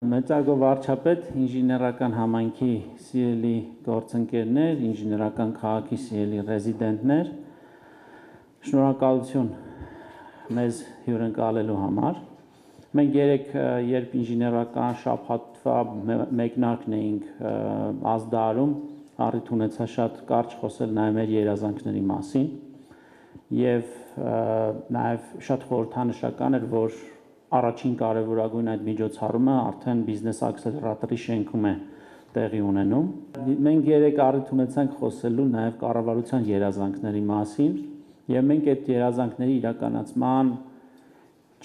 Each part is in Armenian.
Մեծարգո վարչապետ, ինժեներական համայնքի սիրելի գործընկերներ, ինժեներական քաղաքի սիրելի ռեզիդենտներ, շնորհակալություն մեզ հյուրընկալելու համար։ Մենք երեք երբ ինժեներական շաբաթվա մեկնարկն էինք ազդարում, առիթ ունեցա շատ կարճ խոսել նաև մեր երազանքների մասին եւ նաև շատ խորհրդանշական էր, որ առաջին կարևորագույն այդ միջոցառումը արդեն բիզնես աքսելերատորի շենքում է տեղի ունենում։ Մենք երեք առիթ ունեցանք խոսելու նաև կառավարության երազանքների մասին եւ մենք այդ երազանքների իրականացման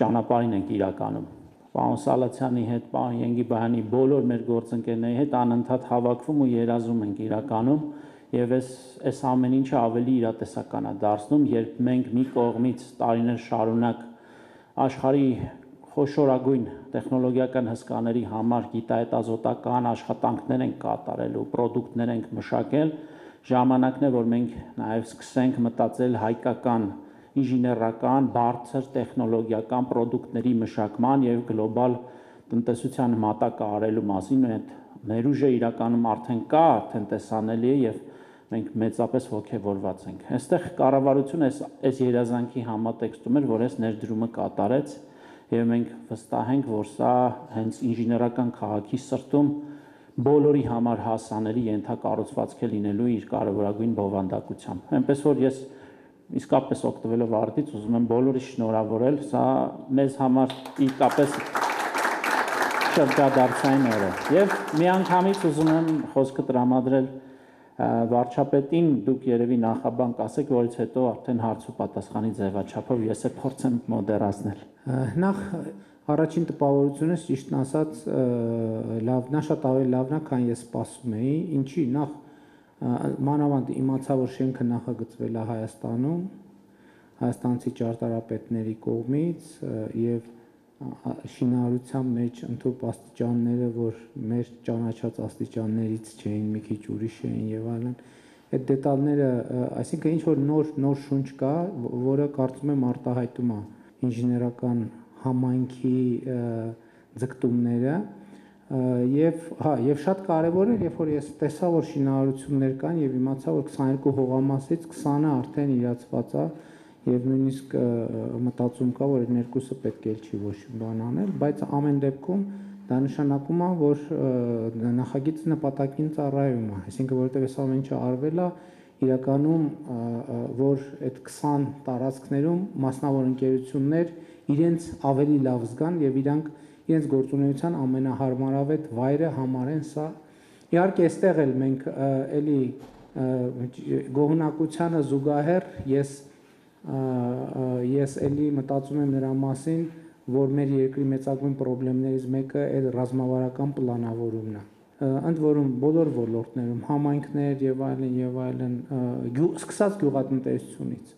ճանապարհին ենք իրականում։ Պարոն Սալացյանի հետ, պարոն Ենգիբայանի բոլոր մեր գործընկերների հետ անընդհատ հավաքվում ու երազում ենք իրականում եւ այս ամեն ինչը ավելի իրատեսական է դարձնում, երբ մենք մի կողմից տարիներ շարունակ աշխարհի խոշորագույն տեխնոլոգիական հսկաների համար գիտահետազոտական աշխատանքներ ենք կատարելու, պրոդուկտներ ենք մշակել, ժամանակն է, որ մենք նաև սկսենք մտածել հայկական ինժեներական, բարձր տեխնոլոգիական պրոդուկտների մշակման եւ գլոբալ տնտեսության մատակը արելու մասին, այդ ներուժը իրականում արդեն կա, արդեն տեսանելի է եւ մենք մեծապես ողջավորված ենք։ Այստեղ կառավարությունը այս երազանքի համատեքստում էր, որ այս ներդրումը կատարեց եւ մենք վստահ ենք, որ սա հենց ինժեներական քաղաքի սրտում բոլորի համար հասանելի ենթակառուցվածք է լինելու իր կարևորագույն բովանդակությամբ։ Այնպես որ ես իսկապես օգտվելով արդից ուզում եմ բոլորի շնորհավորել, սա մեզ համար իսկապես շրջադարձային օր է։ Եվ միանգամից ուզում եմ խոսքը տրամադրել վարչապետին, դուք երևի նախաբան կասեք, որից հետո արդեն հարց ու պատասխանի ձևաչափով ես էլ փորձեմ մոդերացնել։ Նախ առաջին տպավորությունս ճիշտն ասած լավն է, շատ ավելի լավն է, քան ես սպասում էի, ինչի նախ մանավանդ իմացա, որ շենքը նախագծվել է Հայաստանում, հայաստանցի ճարտարապետների կողմից եւ շինարարության մեջ ընդհանուր աստիճանները, որ մեր ճանաչած աստիճաններից չէին, մի քիչ ուրիշ էին եւ այլն, այդ դետալները, այսինքն ինչ որ նոր շունչ կա, որը կարծում եմ արտահայտում է ինժեներական համայնքի ձգտումները եւ շատ կարեւոր էր, երբ որ ես տեսա, որ շինարարություններ կան եւ իմացա, որ 22 հողամասից 20-ը արդեն իրացված է եւ նույնիսկ մտածում կա, որ այդ երկուսը պետք է չի ոչ բան անել, բայց ամեն դեպքում դա նշանակում է, որ նախագիծը նպատակին ծառայում է, այսինքն որովհետեւ այս ամեն ինչը արվել է իրականում, որ այդ 20 տարածքներում մասնավոր ընկերություններ իրենց ավելի լավ զգան եւ իրենց գործունեության ամենահարմարավետ վայրը համարեն սա։ Իհարկե, այստեղ էլ մենք էլի գոհունակությանը զուգահեռ ես էլի մտածում եմ նրա մասին, որ մեր երկրի մեծագույն խնդիրներից մեկը այդ ռազմավարական պլանավորումն է։ Ընդ որում բոլոր ոլորտներում համայնքներ եւ այլն, սկսած գյուղատնտեսությունից,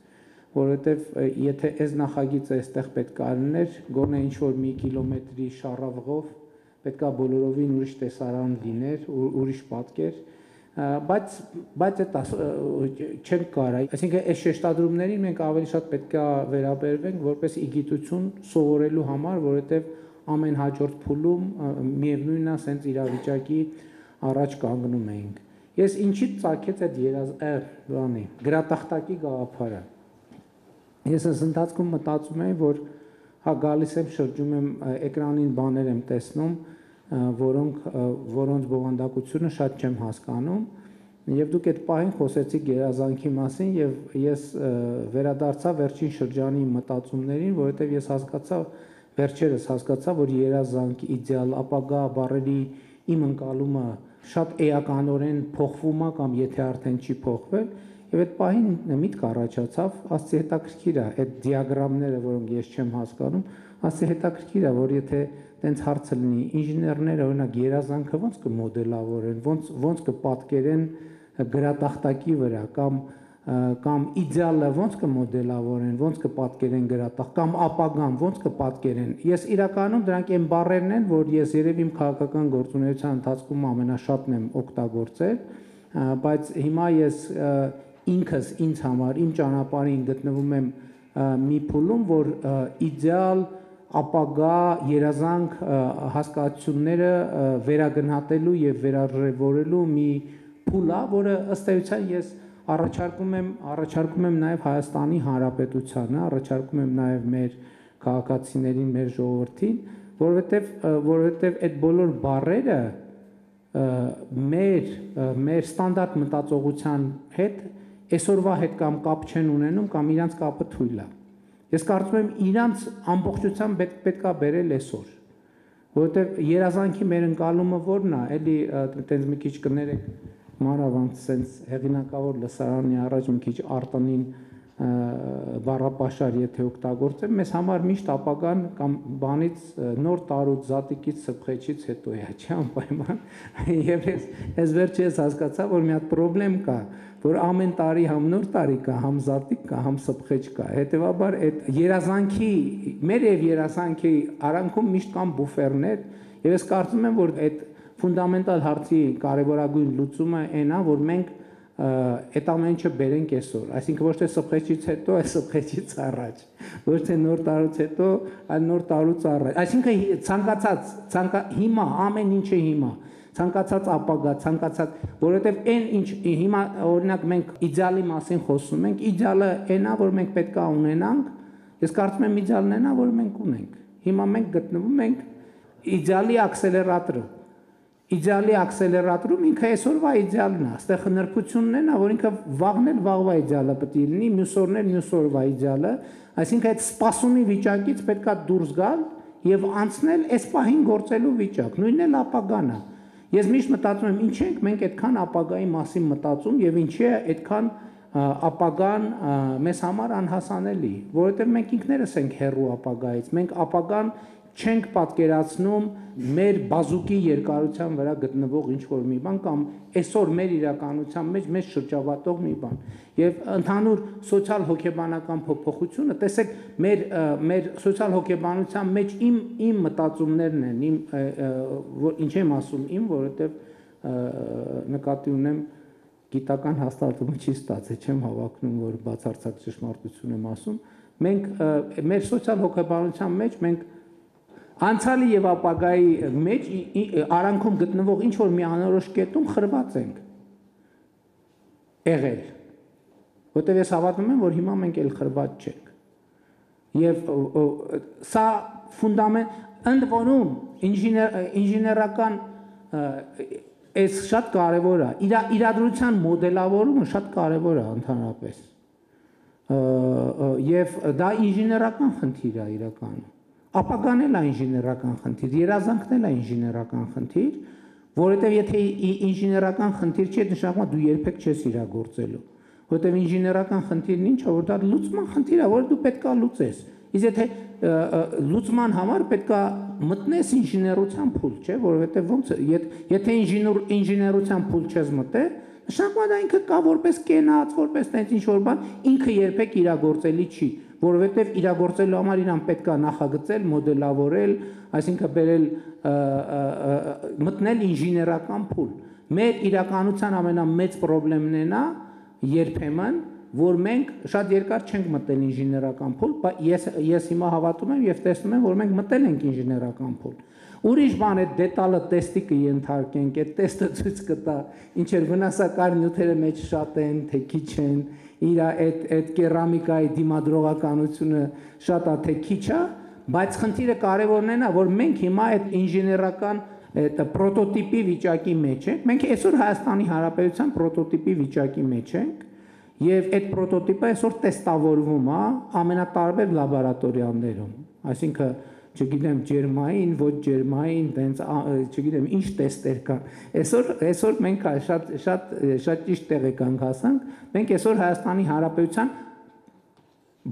որովհետեւ եթե այս նախագիծը այստեղ պետք է լիներ, գոնե ինչ որ մի կիլոմետրի շառավղով պետք է բոլորովին ուրիշ տեսարան լիներ, ուրիշ պատկեր, բայց այդ չենք կարա, այսինքն այս շեշտադրումներին մենք ավելի շատ պետք է վերաբերվենք որպես իգիտություն սովորելու համար, որովհետեւ ամեն հաջորդ փուլում միևնույնն է, սենց իրավիճակի առաջ կանգնում էինք։ Ես ինչի՞ ծագեց այդ գրատախտակի գաղափարը։ Ես այս ընթացքում մտածում եմ, որ գալիս եմ շրջում եմ էկրանին բաներ եմ տեսնում, որոնց բովանդակությունը շատ չեմ հասկանում, եւ դուք այդ պահին խոսեցիք երազանքի մասին եւ ես վերադարձա վերջին շրջանի մտածումներին, որովհետեւ ես վերջերս հասկացա, որ երազանք, իդեալ, ապագա բառերի իմ ընկալումը շատ էականորեն փոխվում է կամ եթե արդեն չի փոխվել, եւ այդ պահին միտք առաջացավ, ասի հետաքրքիր է այդ դիագրամները, որոնք ես չեմ հասկանում, ասի հետաքրքիր է, որ եթե տենց հարցը լինի, ինժեներները օրինակ երազանքը ոնց կմոդելավորեն, ոնց կպատկերեն գրատախտակի վրա կամ իդեալը ոնց կմոդելավորեն, ոնց կպատկերեն գրատախ կամ ապագան ոնց կպատկերեն։ Ես իրականում դրանք այն բառերն են, որ ես երևի իմ քաղաքական գործունեության ընթացքում ամենաշատն եմ օգտագործել, բայց հիմա ես ինքս ինձ համար իմ ճանապարհին գտնվում եմ մի փուլում, որ իդեալ ապագա երազանք հասկացությունները վերագնահատելու եւ վերարևորելու մի փուլ է, որը ըստ էության ես առաջարկում եմ նաեւ Հայաստանի Հանրապետությանը, առաջարկում եմ նաեւ մեր քաղաքացիներին, մեր ժողովրդին, որովհետեւ այդ բոլոր բառերը մեր ստանդարտ մտածողության հետ այսօրվա հետ կամ կապ չեն ունենում կամ իրանց կապը թույլ է։ Ես կարծում եմ իրանց ամբողջությամբ պետքա բերել այսօր, որովհետև երազանքի մեր ընկալումը որն է, էլի այտենց մի քիչ կներեք մանավանդ sense հեղինակավոր լսարանի առաջ մի քիչ արտանին բառապաշար եթե օգտագործեմ, մեզ համար միշտ ապագան կամ բանից նոր տարուց զատիկից սփխեջից հետո է, չի անպայման։ Եվ ես վերջերս հասկացա, որ մի հատ խնդրեմ կա, որ ամեն տարի համ նոր տարի կա, համ զատիկ կա, համ սփխեջ կա։ Հետևաբար այդ երազանքի, մեր եւ երազանքի արանքում միշտ կան բուֆերներ, եւ ես կարծում եմ, որ այդ ֆունդամենտալ հարցի կարևորագույն լուծումը այն է, որ մենք այդ ամենը բերենք այսօր, այսինքն ոչ թե սփխեջից հետո, այլ սփխեջից առաջ, ոչ թե նոր տարուց հետո, այլ նոր տարուց առաջ, այսինքն հիմա ամեն ինչը հիմա, ցանկացած ապագա, ցանկացած, որովհետև այն ինչ հիմա օրինակ մենք իդեալի մասին խոսում ենք, իդեալը այն է, որ մենք պետք է ունենանք, ես կարծում եմ իդեալն այն է, որ մենք ունենք, հիմա մենք գտնվում ենք իդեալի աքսելերատորը։ Իդեալի աքսելերատորում ինքը այսօրվա իդեալն է, այստեղ նրբությունն է, որ ինքը վաղն էլ վաղվա իդեալը պետք է լինի, մյուս օրն էլ մյուս օրվա իդեալը, այսինքն այդ սպասումի վիճակից պետք է դուրս գալ եւ անցնել այս պահին գործելու վիճակ, նույնն էլ ապագան է։ Ես միշտ մտածում եմ, ինչ ենք մենք այդքան ապագայի մասին մտածում եւ ինչի է այդքան ապագան մեզ համար անհասանելի, որովհետեւ մենք ինքներս ենք հեռու ապագայից, մենք ապագան չենք պատկերացնում մեր բազուկի երկարության վրա գտնվող ինչ-որ մի բան կամ այսօր մեր իրականության մեջ մեզ շրջապատող մի բան։ Եվ ընդհանուր սոցիալ հոգեբանական փոփոխությունը, տեսեք, մեր սոցիալ հոգեբանության մեջ իմ մտածումներն են, ինչ եմ ասում, որովհետև նկատի ունեմ գիտական հաստատումը չի ստացել, չեմ հավակնում, որ բացարձակ ճշմարտություն եմ ասում։ Մենք մեր սոցիալ հոգեբանության մեջ մենք անցյալի եւ ապագայի մեջ արանքում գտնվող ինչ որ մի անորոշ կետում խրված ենք եղել, որտեղ ես հավատում եմ, որ հիմա մենք էլ խրված չենք։ Եվ սա ֆունդամենտ ընդ որում ինժեներական այս շատ կարևոր է, իրադրության մոդելավորումը շատ կարևոր է ընդհանրապես։ Եվ դա ինժեներական խնդիր է իրականում։ Ապագան էլ է ինժեներական խնդիր, երազանքն էլ է ինժեներական խնդիր, որովհետև եթե ինժեներական խնդիր չի, նշանակում է դու երբեք չես իրագործելու, որովհետև ինժեներական խնդիրն ինչ է, որ դա լուծման խնդիր է, որ դու պետք է լուծես։ Իսկ եթե լուծման համար պետք է մտնես ինժեներության փուլ, չէ, որովհետև ոնց եթե ինժեներության փուլ չես մտել, նշանակում է դա ինքը կա որպես կենաց, որպես տենց ինչ որ բան, ինքը երբեք իրագործելի չի, որովհետև իրագործելու համար իրան պետք է նախագծել, մոդելավորել, այսինքն բերել մտնել ինժեներական փուլ։ Մեր իրականության ամենամեծ խնդիրն է նա երբեմն, որ մենք շատ երկար չենք մտել ինժեներական փուլ, ես հիմա հավատում եմ եւ տեսնում եմ, որ մենք մտել ենք ինժեներական փուլ։ Ուրիշ բան է դետալը տեստի կընթարկենք, այդ տեստը ցույց կտա, ինչեր վնասակար նյութերը մեջ շատ են, թե քիչ են, իր այդ կերամիկայի դիմադրողականությունը շատ է թե քիչ է, բայց խնդիրը կարևորն է, որ մենք հիմա այդ ինժեներական այդ պրոտոտիպի վիճակի մեջ ենք, մենք այսօր Հայաստանի Հանրապետության պրոտոտիպի վիճակի մեջ ենք, եւ այդ պրոտոտիպը այսօր տեստավորվում է ամենատարբեր լաբորատորիաներում, այսինքն չգիտեմ ջերմային, ոչ ջերմային, տենց չգիտեմ ինչ տեստեր կան։ Այսօր մենք շատ ճիշտ տեղ եկանք հասանք, մենք այսօր Հայաստանի Հանրապետության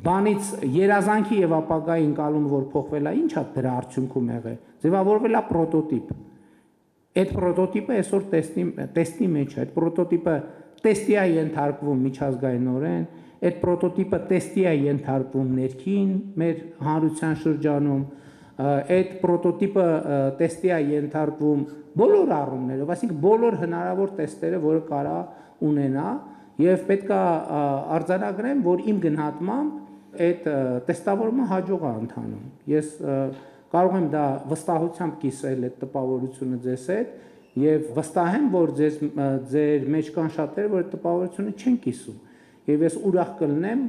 բանից երազանքի եւ ապագայի ընկալումը որ փոխվել է, ինչ է դրա արդյունքում եղել։ Ձևավորվել է պրոտոտիպ։ Այդ պրոտոտիպը այսօր տեստի մեջ է, այդ պրոտոտիպը տեստի է ենթարկվում միջազգայինորեն, այդ պրոտոտիպը տեստի է ենթարկվում ներքին մեր հանրության շրջանում, այդ պրոտոտիպը տեստի է ենթարկվում բոլոր առումներով, այսինքն բոլոր հնարավոր տեստերը, որը կարա ունենա, եւ պետք է արձանագրեմ, որ իմ գնահատմամբ այդ տեստավորումը հաջող է ընթանում։ Ես կարող եմ դա վստահությամբ կիսել այդ տպավորությունը ձեզ հետ եւ վստահ եմ, որ ձեր մեջ կան շատերը, որ այդ տպավորությունը չեն կիսում։ Եվ ես ուրախ կլինեմ,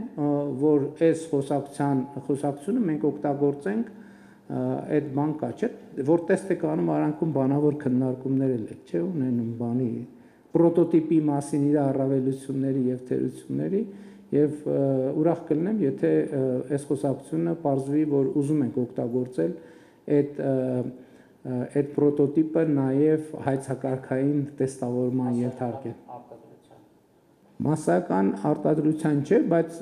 որ այս խոսակցությունը մենք օգտագործենք այդ բան կա, չէ՞, որ տեստ եք անում արանքում բանավոր քննարկումներ էլ եք, չէ՞, ունենում բանի պրոտոտիպի մասին իր առավելությունների եւ թերությունների եւ ուրախ կլինեմ, եթե այս խոսակցությունը պարզվի, որ ուզում ենք օգտագործել այդ պրոտոտիպը նաեւ հայցակարգային տեստավորման ենթարկել։ Մասսայական արտադրության չէ, բայց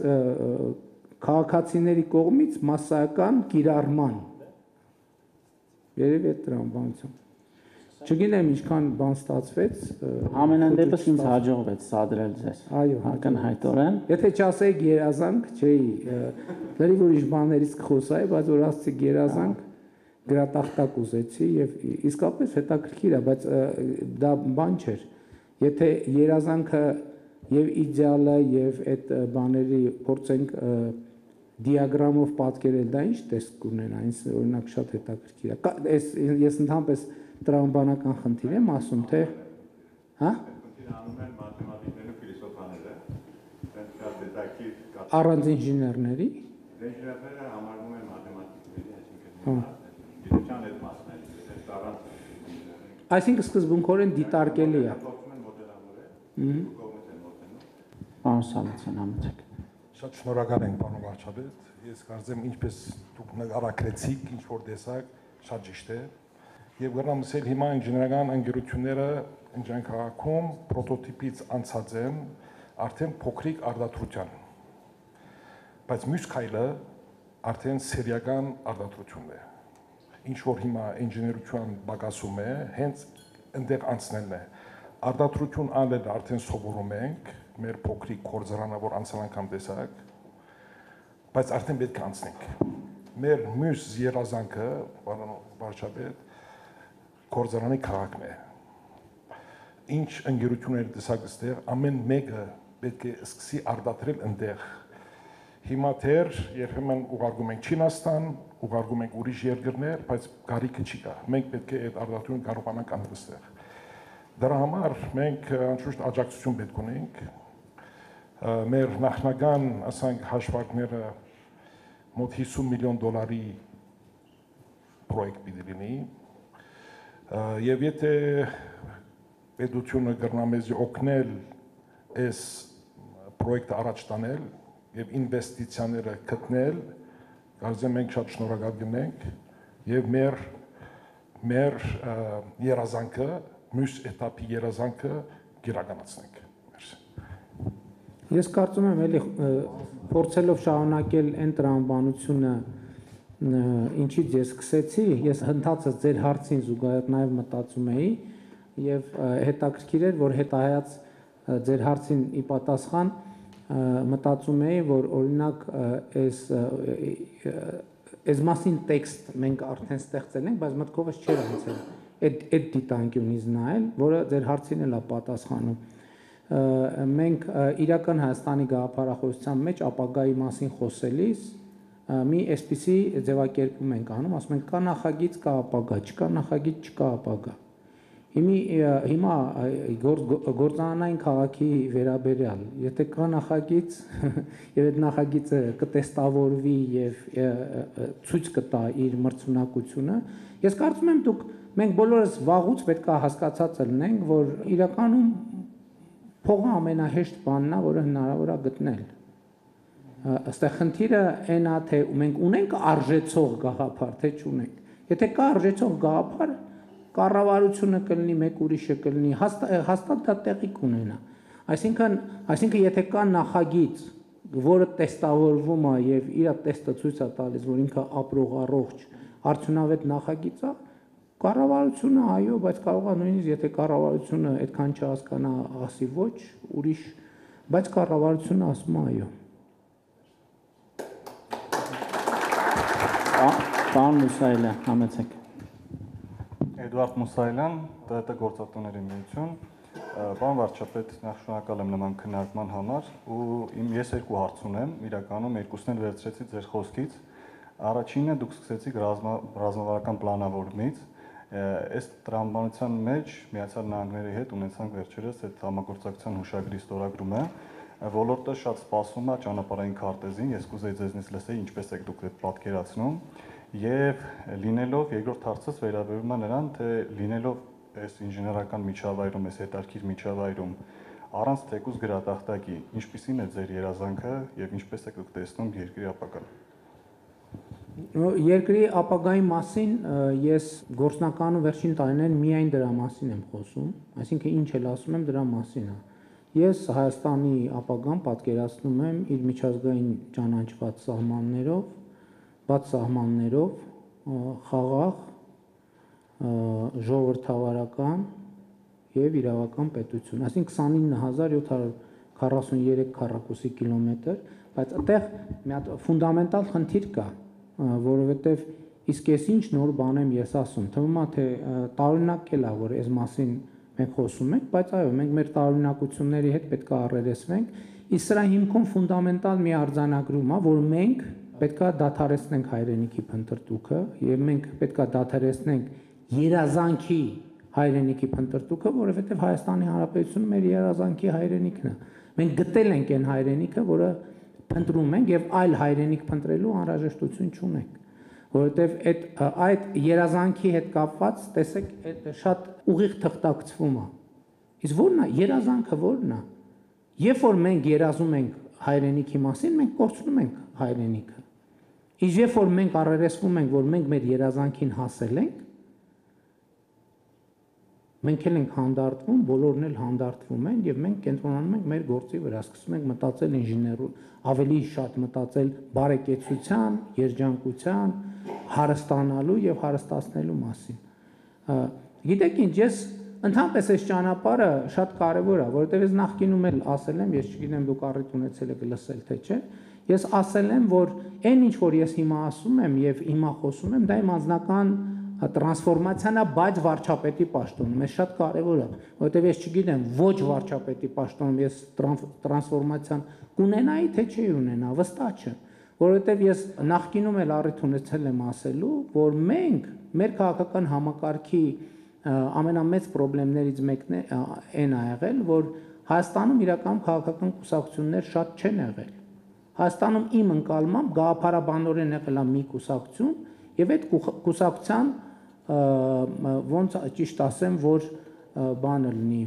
քաղաքացիների կողմից մասսայական կիրառման։ Երևի այդ տրամաբանություն։ Չգիտեմ ինչքան բան ստացվեց։ Ամենայն դեպս ինձ հաջողվեց սադրել ձեզ։ Այո, ակնհայտորեն։ Եթե չասեիք երազանք, չէի, լրիվ ուրիշ բաներից կխոսայի, բայց որ ասացիք երազանք, գրատախտակ ուզեցի եւ իսկապես հետաքրքիր է, բայց դա բան չէր։ Եթե երազանքը եւ իդեալը եւ այդ բաների փորձենք դիագրամով պատկերել, դա ինչ տեսք կունենա, ինձ օրինակ շատ հետաքրքիր է։ Ես ընդհանրապես տրամաբանական խնդիր եմ ասում, թե հա անում են մաթեմատիկները, ֆիլիսոփաները, դրանք շատ դետակտիվ առանց ինժեներների ինժեներները համարվում են մաթեմատիկների, այսինքն գիտության այդ մասն է, այդ առանց այսինքն սկզբունքորեն դիտարկելի է։ փոխում են մոդելավորել, կողմից են մոտենում։ Պարոն Սալցյան, համեցեք։ Շատ շնորհակալ ենք, պարոն վարչապետ։ Ես կարծեմ, ինչպես դուք նկարագրեցիք, ինչ որ տեսակ, շատ ճիշտ է։ Եվ գրանցել հիմա ինժեներական ընկերությունները Ինջան քաղաքում պրոտոտիպից անցած են արդեն փոքրիկ արտադրության։ Բայց մյուս քայլը արդեն սերիական արտադրությունն է։ Ինչ որ հիմա ինժեներության բագասում է, հենց այնտեղ անցնելն է։ Արտադրություն անել արդեն սովորում ենք, մեր փոքրիկ կորձարանը, որ անցան անգամ տեսակ, բայց արդեն պետք է անցնենք։ Մեր մյուս երազանքը, պարոն վարչապետ, կորձարանի քաղաքն է։ Ինչ ընկերություններ տեսակ այստեղ, ամեն մեկը պետք է սկսի արտադրել այնտեղ։ Հիմա դեռ երբեմն ուղարկում ենք Չինաստան, ուղարկում ենք ուրիշ երկրներ, բայց գարիքը չի կա։ Մենք պետք է այդ արտադրությունը կարողանանք անել այստեղ։ Դրա համար մենք անշուշտ աջակցություն պետք ունենք։ Մեր նախնական, ասենք, հաշվարկները մոտ $50 միլիոն պրոյեկտ պիտի լինի։ Եվ եթե պետությունը կրնա մեզ օգնել այս պրոյեկտը առաջ տանել եւ ինվեստիցիաները գտնել, կարծեմ մենք շատ շնորհակալ կլինենք եւ մեր երազանքը, մյուս էտապի երազանքը կիրականացնենք։ Ես կարծում եմ, էլի փորձելով շարունակել այն տրամաբանությունը, ինչից ես սկսեցի, ես հնդածս ձեր հարցին զուգահեռ նաև մտածում էի եւ հետաքրքիր էր, որ հետահայաց ձեր հարցին ի պատասխան մտածում էի, որ օրինակ այս մասին տեքստ մենք արդեն ստեղծել ենք, բայց մտքովս չէր անցել այդ դիտանկյունից նայել, որը ձեր հարցին էլ է պատասխանում։ Մենք իրական Հայաստանի գաղափարախոսության մեջ ապագայի մասին խոսելիս մի այսպիսի ձևակերպում ենք անում, ասում ենք կա նախագիծ, կա ապագա, չկա նախագիծ, չկա ապագա։ Հիմա գործանային քաղաքի վերաբերյալ, եթե կա նախագիծ եւ այդ նախագիծը կտեստավորվի եւ ցույց կտա իր մրցունակությունը, ես կարծում եմ մենք բոլորս վաղուց պետք է հասկացած լինենք, որ իրականում փողը ամենահեշտ բանն է, որը հնարավոր է գտնել։ Այստեղ խնդիրը այն է, թե մենք ունենք արժեցող գաղափար, թե չունենք։ Եթե կա արժեցող գաղափար, կառավարությունը կլինի, մեկ ուրիշը կլինի, հաստատ դա տեղի կունենա։ Այսինքն եթե կա նախագիծ, որը տեստավորվում է եւ իր տեստը ցույց է տալիս, որ ինքը ապրող առողջ արդյունավետ նախագիծ է, կառավարությունը այո, բայց կարող է նույնիսկ եթե կառավարությունը այդքան չհասկանա, ասի ոչ, ուրիշ, բայց կառավարությունը ասում է այո։ Պարոն Մուսայելյան, համեցեք։ Էդուարդ Մուսայելյան, ՏՏ գործատոների միություն։ Պարոն վարչապետ, նախ շնորհակալ եմ նման քննարկման համար ու ես երկու հարց ունեմ, իրականում երկուսն էլ վերցրեցի ձեր խոսքից։ Առաջինը դուք սկսեցիք ռազմավարական պլանավորումից, այս տրամաբանության մեջ Միացյալ Նահանգների հետ ունեցանք վերջերս այդ համագործակցության հուշագրի ստորագրումը, ոլորտը շատ սպասում է ճանապարհային քարտեզին, ես կուզեի ձեզնից լսել ինչպես եք դուք այդ պատկերացնում, եւ լինելով երկրորդ հարցս վերաբերում է նրան, թե լինելով այս ինժեներական միջավայրում, այս հետարքիր միջավայրում, առանց թեկուզ գրատախտակի, ինչպիսին է ձեր երազանքը եւ ինչպես եք դուք տեսնում երկրի ապագան։ Երկրի ապագայի մասին ես գործնականում վերջին տարիներին միայն դրա մասին եմ խոսում, այսինքն ինչ էլ ասում եմ դրա մասին է։ Ես Հայաստանի ապագան պատկերացնում եմ իր միջազգային ճանաչված սահմաններով, բաց սահմաններով, խաղաղ, ժողովրդավարական եւ իրավական պետություն, այսինքն 29743 քառակուսի կիլոմետր, բայց այդտեղ մի հատ ֆունդամենտալ խնդիր կա, որովհետեւ իսկ ես ինչ նոր բան եմ ես ասում, թվում է թե տարօրինակ էլ է, որ այս մասին մենք խոսում ենք, բայց այո, մենք մեր տարօրինակությունների հետ պետք է առերեսվենք, իսկ սրա հիմքում ֆունդամենտալ մի արձանագրում է, որ մենք պետք է դադարեցնենք հայրենիքի փնտրտուքը եւ մենք պետք է դադարեցնենք երազանքի հայրենիքի փնտրտուքը, որովհետև Հայաստանի Հանրապետությունը մեր երազանքի հայրենիքն է։ Մենք գտել ենք այն հայրենիքը, որը փնտրում ենք եւ այլ հայրենիք փնտրելու անհրաժեշտություն չունենք, որովհետև այդ երազանքի հետ կապված, տեսեք, այդ շատ ուղիղ թղթակցվում է։ Իսկ ո՞րն է երազանքը, ո՞րն է։ Երբ որ մենք երազում ենք հայրենիքի մասին, մենք կորցնում ենք հայրենիքը։ Իսկ երբ որ մենք առերեսվում ենք, որ մենք մեր երազանքին հասել ենք, մենք էլ ենք հանդարտվում, բոլորն էլ հանդարտվում են եւ մենք կենտրոնանում ենք մեր գործի վրա, սկսում ենք մտածել ավելի շատ մտածել բարեկեցության, երջանկության, հարստանալու եւ հարստացնելու մասին։ Գիտեք ինչ, ես ընդհանրապես այս ճանապարհը շատ կարեւոր է, որովհետեւ ես նախկինում էլ ասել եմ, ես չգիտեմ դուք առիթ ունեցել եք լսել թե չէ, ես ասել եմ, որ այն ինչ որ ես հիմա ասում եմ եւ հիմա խոսում եմ, դա իմ անձնական տրանսֆորմացիան է, բայց վարչապետի պաշտոնում, ես շատ կարևոր է, որովհետև ես չգիտեմ ոչ վարչապետի պաշտոնում ես տրանսֆորմացիան կունենայի, թե չի ունենա, վստահ չեմ, որովհետև ես նախկինում էլ առիթ ունեցել եմ ասելու, որ մենք մեր քաղաքական համակարգի ամենամեծ խնդիրներից մեկն է այն ա եղել, որ Հայաստանում իրական քաղաքական կուսակցություններ շատ չեն եղել։ Հայաստանում իմ ընկալմամբ գաղափարաբանորեն եղել է մի կուսակցություն, եւ այդ կուսակցության ոնց ճիշտ ասեմ, որ բանը լինի,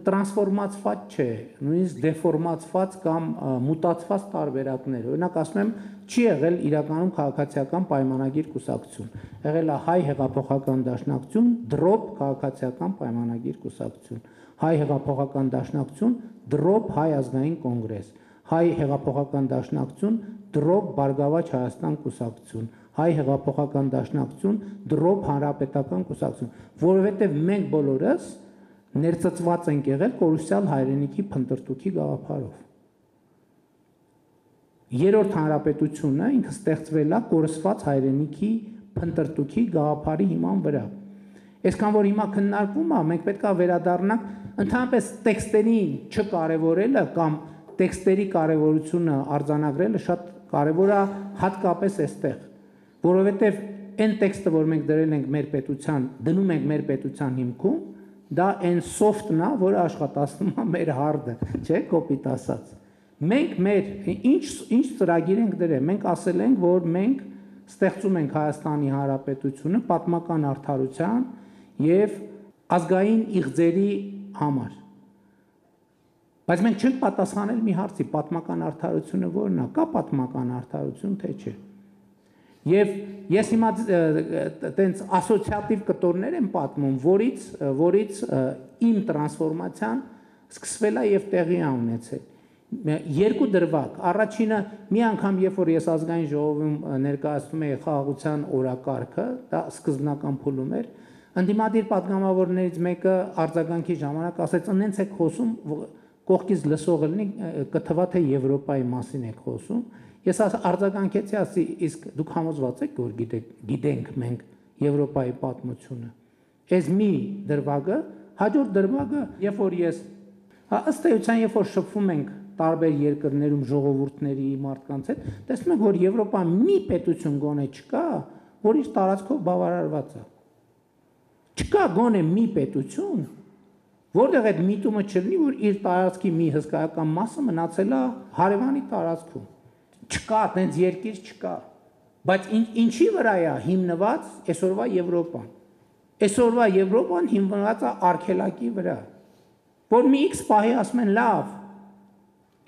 տրանսֆորմացված չէ, նույնիսկ դեֆորմացված կամ մուտացված տարբերակներ, օրինակ ասում եմ, չի եղել իրականում քաղաքացիական պայմանագիր կուսակցություն, եղել է հայ հեղափոխական դաշնակցություն, դրոպ քաղաքացիական պայմանագիր կուսակցություն, հայ հեղափոխական դաշնակցություն, դրոպ հայ ազգային կոնգրես, հայ հեղափոխական դաշնակցություն, դրոպ Բարգավաճ Հայաստան կուսակցություն, հայ հեղափոխական դաշնակցություն, դրոպ հանրապետական կուսակցություն, որովհետև մենք բոլորս ներծծված ենք եղել կորուսյալ հայրենիքի փնտրտուքի գաղափարով։ Երրորդ հանրապետությունը ինքը ստեղծվել է կորսված հայրենիքի փնտրտուքի գաղափարի հիման վրա։ Այսքան որ հիմա քննարկվում է, մենք պետք է վերադառնանք ընդհանրապես տեքստերի չկարևորելը կամ տեքստերի կարևորությունը արձանագրելը շատ կարևոր է հատկապես այստեղ, որովհետև այն տեքստը, որ մենք դրել ենք մեր պետության, դնում ենք մեր պետության հիմքում, դա այն soft-ն է, որը աշխատացնում է մեր hard-ը, չէ, կոպիտ ասած։ Մենք մեր ինչ ծրագիր ենք դրել, մենք ասել ենք, որ մենք ստեղծում ենք Հայաստանի Հանրապետությունը պատմական արդարության եւ ազգային իղձերի համար։ Բայց մենք չենք պատասխանել մի հարցի, պատմական արդարությունը որն է, կա պատմական արդարություն, թե չէ։ Եվ ես հիմա տենց ասոցիատիվ կտորներ եմ պատմում, որից իմ տրանսֆորմացիան սկսվել է եւ տեղի է ունեցել։ Երկու դրվագ, առաջինը մի անգամ երբ որ ես ազգային ժողովում ներկայացնում էի խաղաղության օրակարգը, դա սկզբնական փուլում էր, ընդդիմադիր պատգամավորներից մեկը արձագանքի ժամանակ ասեց, «Ընենց եք խոսում, կողքից լսողը լինի, կթվա թե Եվրոպայի մասին եք խոսում»։ Ես արձագանքեցի, ասի, իսկ դուք համոզված եք, որ գիտենք մենք Եվրոպայի պատմությունը։ Այս մի դրվագը Հաջորդ դրվագը, երբ որ ես ըստ էության, երբ որ շփվում ենք տարբեր երկրներում ժողովուրդների մարդկանց հետ, տեսնում ենք, որ Եվրոպայում մի պետություն գոնե չկա, որ իր տարածքով բավարարված է։ Չկա գոնե մի պետություն, որտեղ այդ միտումը չլինի, որ իր տարածքի մի հսկայական մասը մնացել է հարևանի տարածքում։ Չկա, այդպես երկիր չկա։ Բայց ինչի վրա է հիմնված այսօրվա Եվրոպան։ Այսօրվա Եվրոպան հիմնված է արգելակի վրա, որ մի X պահի ասում են լավ,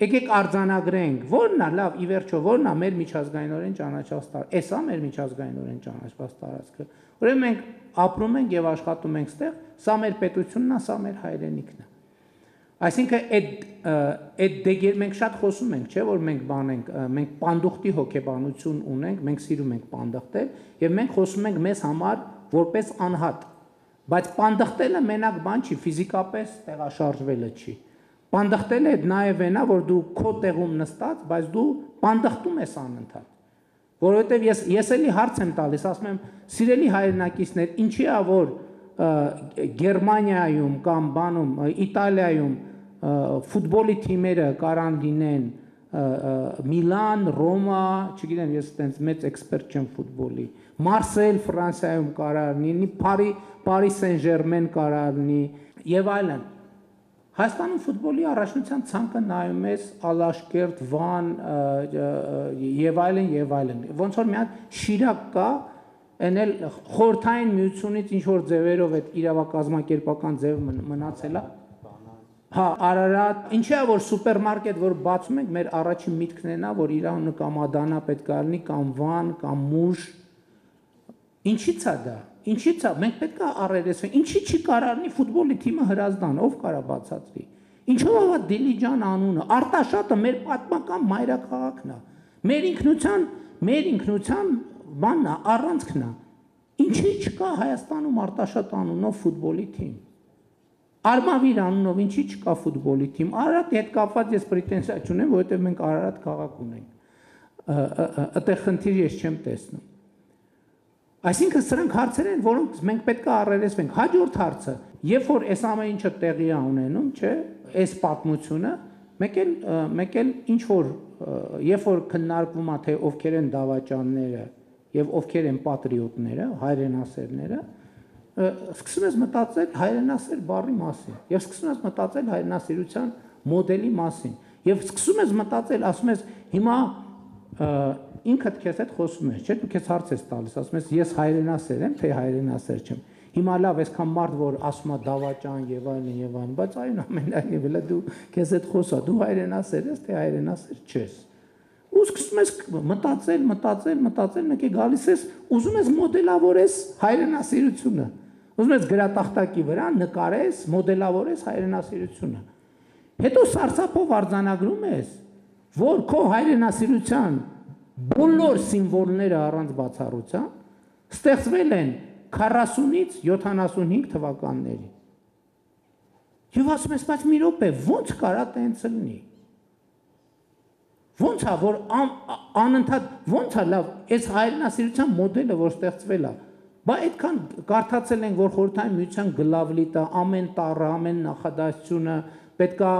եկեք արձանագրենք, որն է լավ, ի վերջո, որն է մեր միջազգայինորեն ճանաչված տարածքը։ Էսա մեր միջազգայինորեն ճանաչված տարածքը։ Ուրեմն մենք ապրում ենք եւ աշխատում ենք ստեղ, սա մեր պետությունն է, սա մեր հայրենիքն է։ Այսինքն այդ մենք շատ խոսում ենք, չէ՞ որ մենք մենք պանդուխտի հոգեբանություն ունենք, մենք սիրում ենք պանդխտել եւ մենք խոսում ենք մեզ համար որպես անհատ։ Բայց պանդխտելը մենակ բան չի, ֆիզիկապես տեղաշարժվելը չի։ Պանդխտելը այդ նաեւ այնա, որ դու քո տեղում նստած, բայց դու պանդխտում ես անընդհատ։ Որովհետեւ ես էլի հարց եմ տալիս, ասում եմ, սիրելի հայրենակիցներ, ինչի է որ Գերմանիայում կամ բանում Իտալիայում ֆուտբոլի թիմերը կարան լինեն Միլան, Ռոմա, չգիտեմ, ես այդպես մեծ էքսպերտ չեմ ֆուտբոլի, Մարսել Ֆրանսիայում կարան լինի, Փարիզ Սեն-Ժերմեն կարան լինի եւ այլն։ Հայաստանում ֆուտբոլի առաջնության ցանկը նայում ես Ալաշկերտ, Վան եւ այլն։ Ոնց որ մի հատ Շիրակ կա, այն էլ խորթային միությունից ինչ որ ձևերով այդ իրավակազմակերպական ձև մնացել է։ Հա, Արարատ, ինչի է որ սուպերմարկետ որ բացում ենք, մեր առաջին միտքն է նա, որ Իրանը կամ Ադանա պետք է լինի, կամ Վան, կամ Մուշ։ Ինչի՞ց է դա։ Ինչի՞ց է, մենք պետք է առերեսվենք, ինչի՞ չի կարող լինի ֆուտբոլի թիմը Հրազդան, ով կարա բացատրի։ Ինչով է Դիլիջան անունը, Արտաշատը մեր պատմական մայրաքաղաքն է։ Մեր ինքնության բանն է, առանցքն է։ Ինչի՞ չկա Հայաստանում Արտաշատ անունով ֆուտբոլի թիմ։ Արմավիր անունով ինչի՞ չկա ֆուտբոլի թիմ։ Արարատի հետ կապված ես պրետենզիա չունեմ, որովհետև մենք Արարատ քաղաք ունենք։ Այդտեղ խնդիր ես չեմ տեսնում։ Այսինքն սրանք հարցեր են, որոնց մենք պետք է առերեսվենք։ Հաջորդ հարցը, երբ որ այս ամեն ինչը տեղի է ունենում, չէ, այս պատմությունը, մեկ էլ ինչ որ երբ որ քննարկվում է թե ովքեր են դավաճանները եւ ովքեր են պատրիոտները, հայրենասերները, սկսում ես մտածել հայրենասեր բառի մասին եւ սկսում ես մտածել հայրենասիրության մոդելի մասին եւ սկսում ես մտածել, ասում ես հիմա ինքդ քեզ հետ խոսում ես, չէ՞, դու քեզ հարց ես տալիս, ասում ես ես հայրենասեր եմ, թե հայրենասեր չեմ։ Հիմա լավ, այսքան մարդ որ ասում է դավաճան եւ այլն, բայց այնուամենայնիվ էլ դու քեզ հետ խոսա, դու հայրենասեր ես, թե հայրենասեր չես։ Ու սկսում ես մտածել, մեկ է գալիս ես, ուզում ես մոդելավորես հայրենասիրությունը։ Ուզում ես գրատախտակի վրա նկարես, մոդելավորես հայրենասիրությունը։ Հետո սարսափով արձանագրում ես, որ քո հայրենասիրության բոլոր սիմվոլները առանց բացառության ստեղծվել են 40-ից 75 թվականների։ Եվ ասում ես, բայց մի րոպե, ո՞նց կարա տենց լինի։ Ո՞նց է, որ անընդհատ, ո՞նց է լավ, այս հայրենասիրության մոդելը, որ ստեղծվել է, բա այդքան կարդացել ենք, որ Խորհրդային Միության գլավլիտը, ամեն տառը, ամեն նախադասությունը պետքա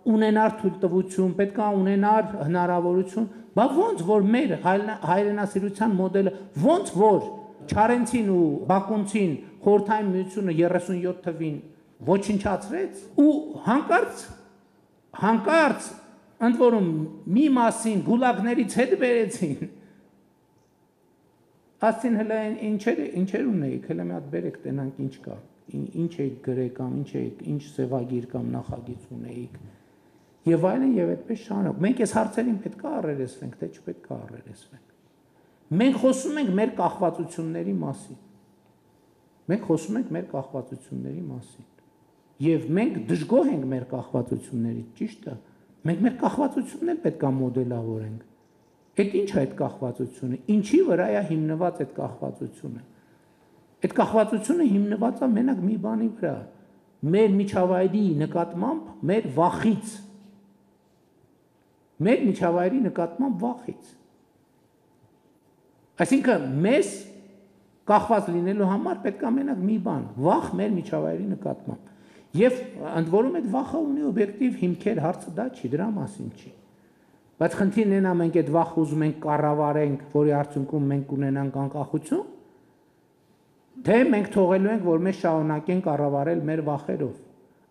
ունենար թույլտվություն, պետքա ունենար հնարավորություն, բա ո՞նց որ մեր հայրենասիրության մոդելը, ո՞նց որ Չարենցին ու Բակունցին Խորհրդային Միությունը 37 թվին ոչնչացրեց ու հանկարծ ընդ որում մի մասին գուլագներից հետ բերեցին։ Ասին հələ ինչեր ունեիք, հələ մի հատ բերեք տենանք ինչ կա, ինչ եք գրել կամ ինչ սևագիր կամ նախագիծ ունեիք։ Եվ այլն եւ այդպես շարունակ։ Մենք այս հարցերին պետք է առերեսվենք, թե չպետք է առերեսվենք։ Մենք խոսում ենք մեր կախվածությունների մասին։ Եվ մենք դժգոհ ենք մեր կախվածություններից, ճիշտ է։ Մենք մեր կախվածությունն էլ պետք է մոդելավորենք։ Այդ ինչ է այդ կախվածությունը։ Ինչի վրա է հիմնված այդ կախվածությունը։ Այդ կախվածությունը հիմնված է մենակ մի բանի վրա։ Մեր միջավայրի նկատմամբ մեր վախից։ Մեր միջավայրի նկատմամբ վախից։ Այսինքն մեզ կախված լինելու համար պետք է մենակ մի բան՝ վախ մեր միջավայրի նկատմամբ։ Եվ ընդ որում այդ վախը ունի օբյեկտիվ հիմքեր, հարցը դա չի, դրա մասին չի։ Բայց խնդիրն է նա մենք այդ վախը ուզում ենք կառավարենք, որի արդյունքում մենք ունենանք անկախություն, թե մենք թողելու ենք, որ մեզ շարունակեն կառավարել մեր վախերով։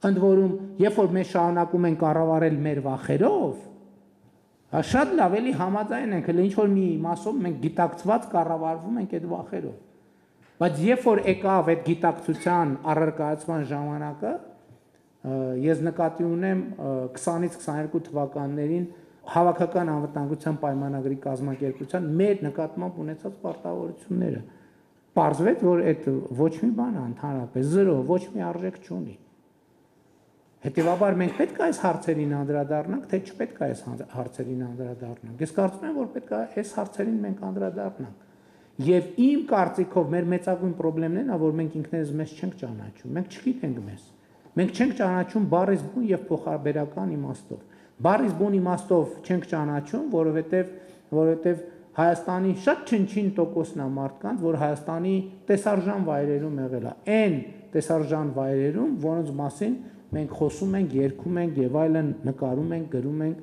Ընդ որում, երբ որ մենք շարունակում ենք կառավարել մեր վախերով, շատ լավ էլի համաձայն ենք, հենց ինչ որ մի մասով մենք գիտակցված կառավարվում ենք այդ վախերով։ Բայց երբ որ եկավ այդ գիտակցության առարկայացման ժամանակը, ես նկատի ունեմ 20-ից 22 թվականներին Հավաքական անվտանգության պայմանագրի կազմակերպության մեր նկատմամբ ունեցած պարտավորությունները։ Պարզվեց, որ այդ ոչ մի բան ընդհանրապես զրո, ոչ մի արժեք չունի։ Հետևաբար մենք պետք է այս հարցերին անդրադառնանք, թե չպետք է այս հարցերին անդրադառնանք։ Ես կարծում եմ, որ պետք է այս հարցերին մենք անդրադառնանք։ Եվ իմ կարծիքով մեր մեծագույն խնդիրն է, որ մենք ինքներս մեզ չենք ճանաչում, մենք չգիտենք մեզ։ Մենք չենք ճանաչում բառից բուն եւ փոխաբերական իմաստով։ Բառից բուն իմաստով չենք ճանաչում, որովհետեւ Հայաստանի շատ չնչին տոկոսն է մարդկանց, որ Հայաստանի տեսարժան վայրերում եղել է։ Այն տեսարժան վայրերում, որոնց մասին մենք խոսում ենք, երգում ենք եւ այլն, նկարում ենք, գրում ենք,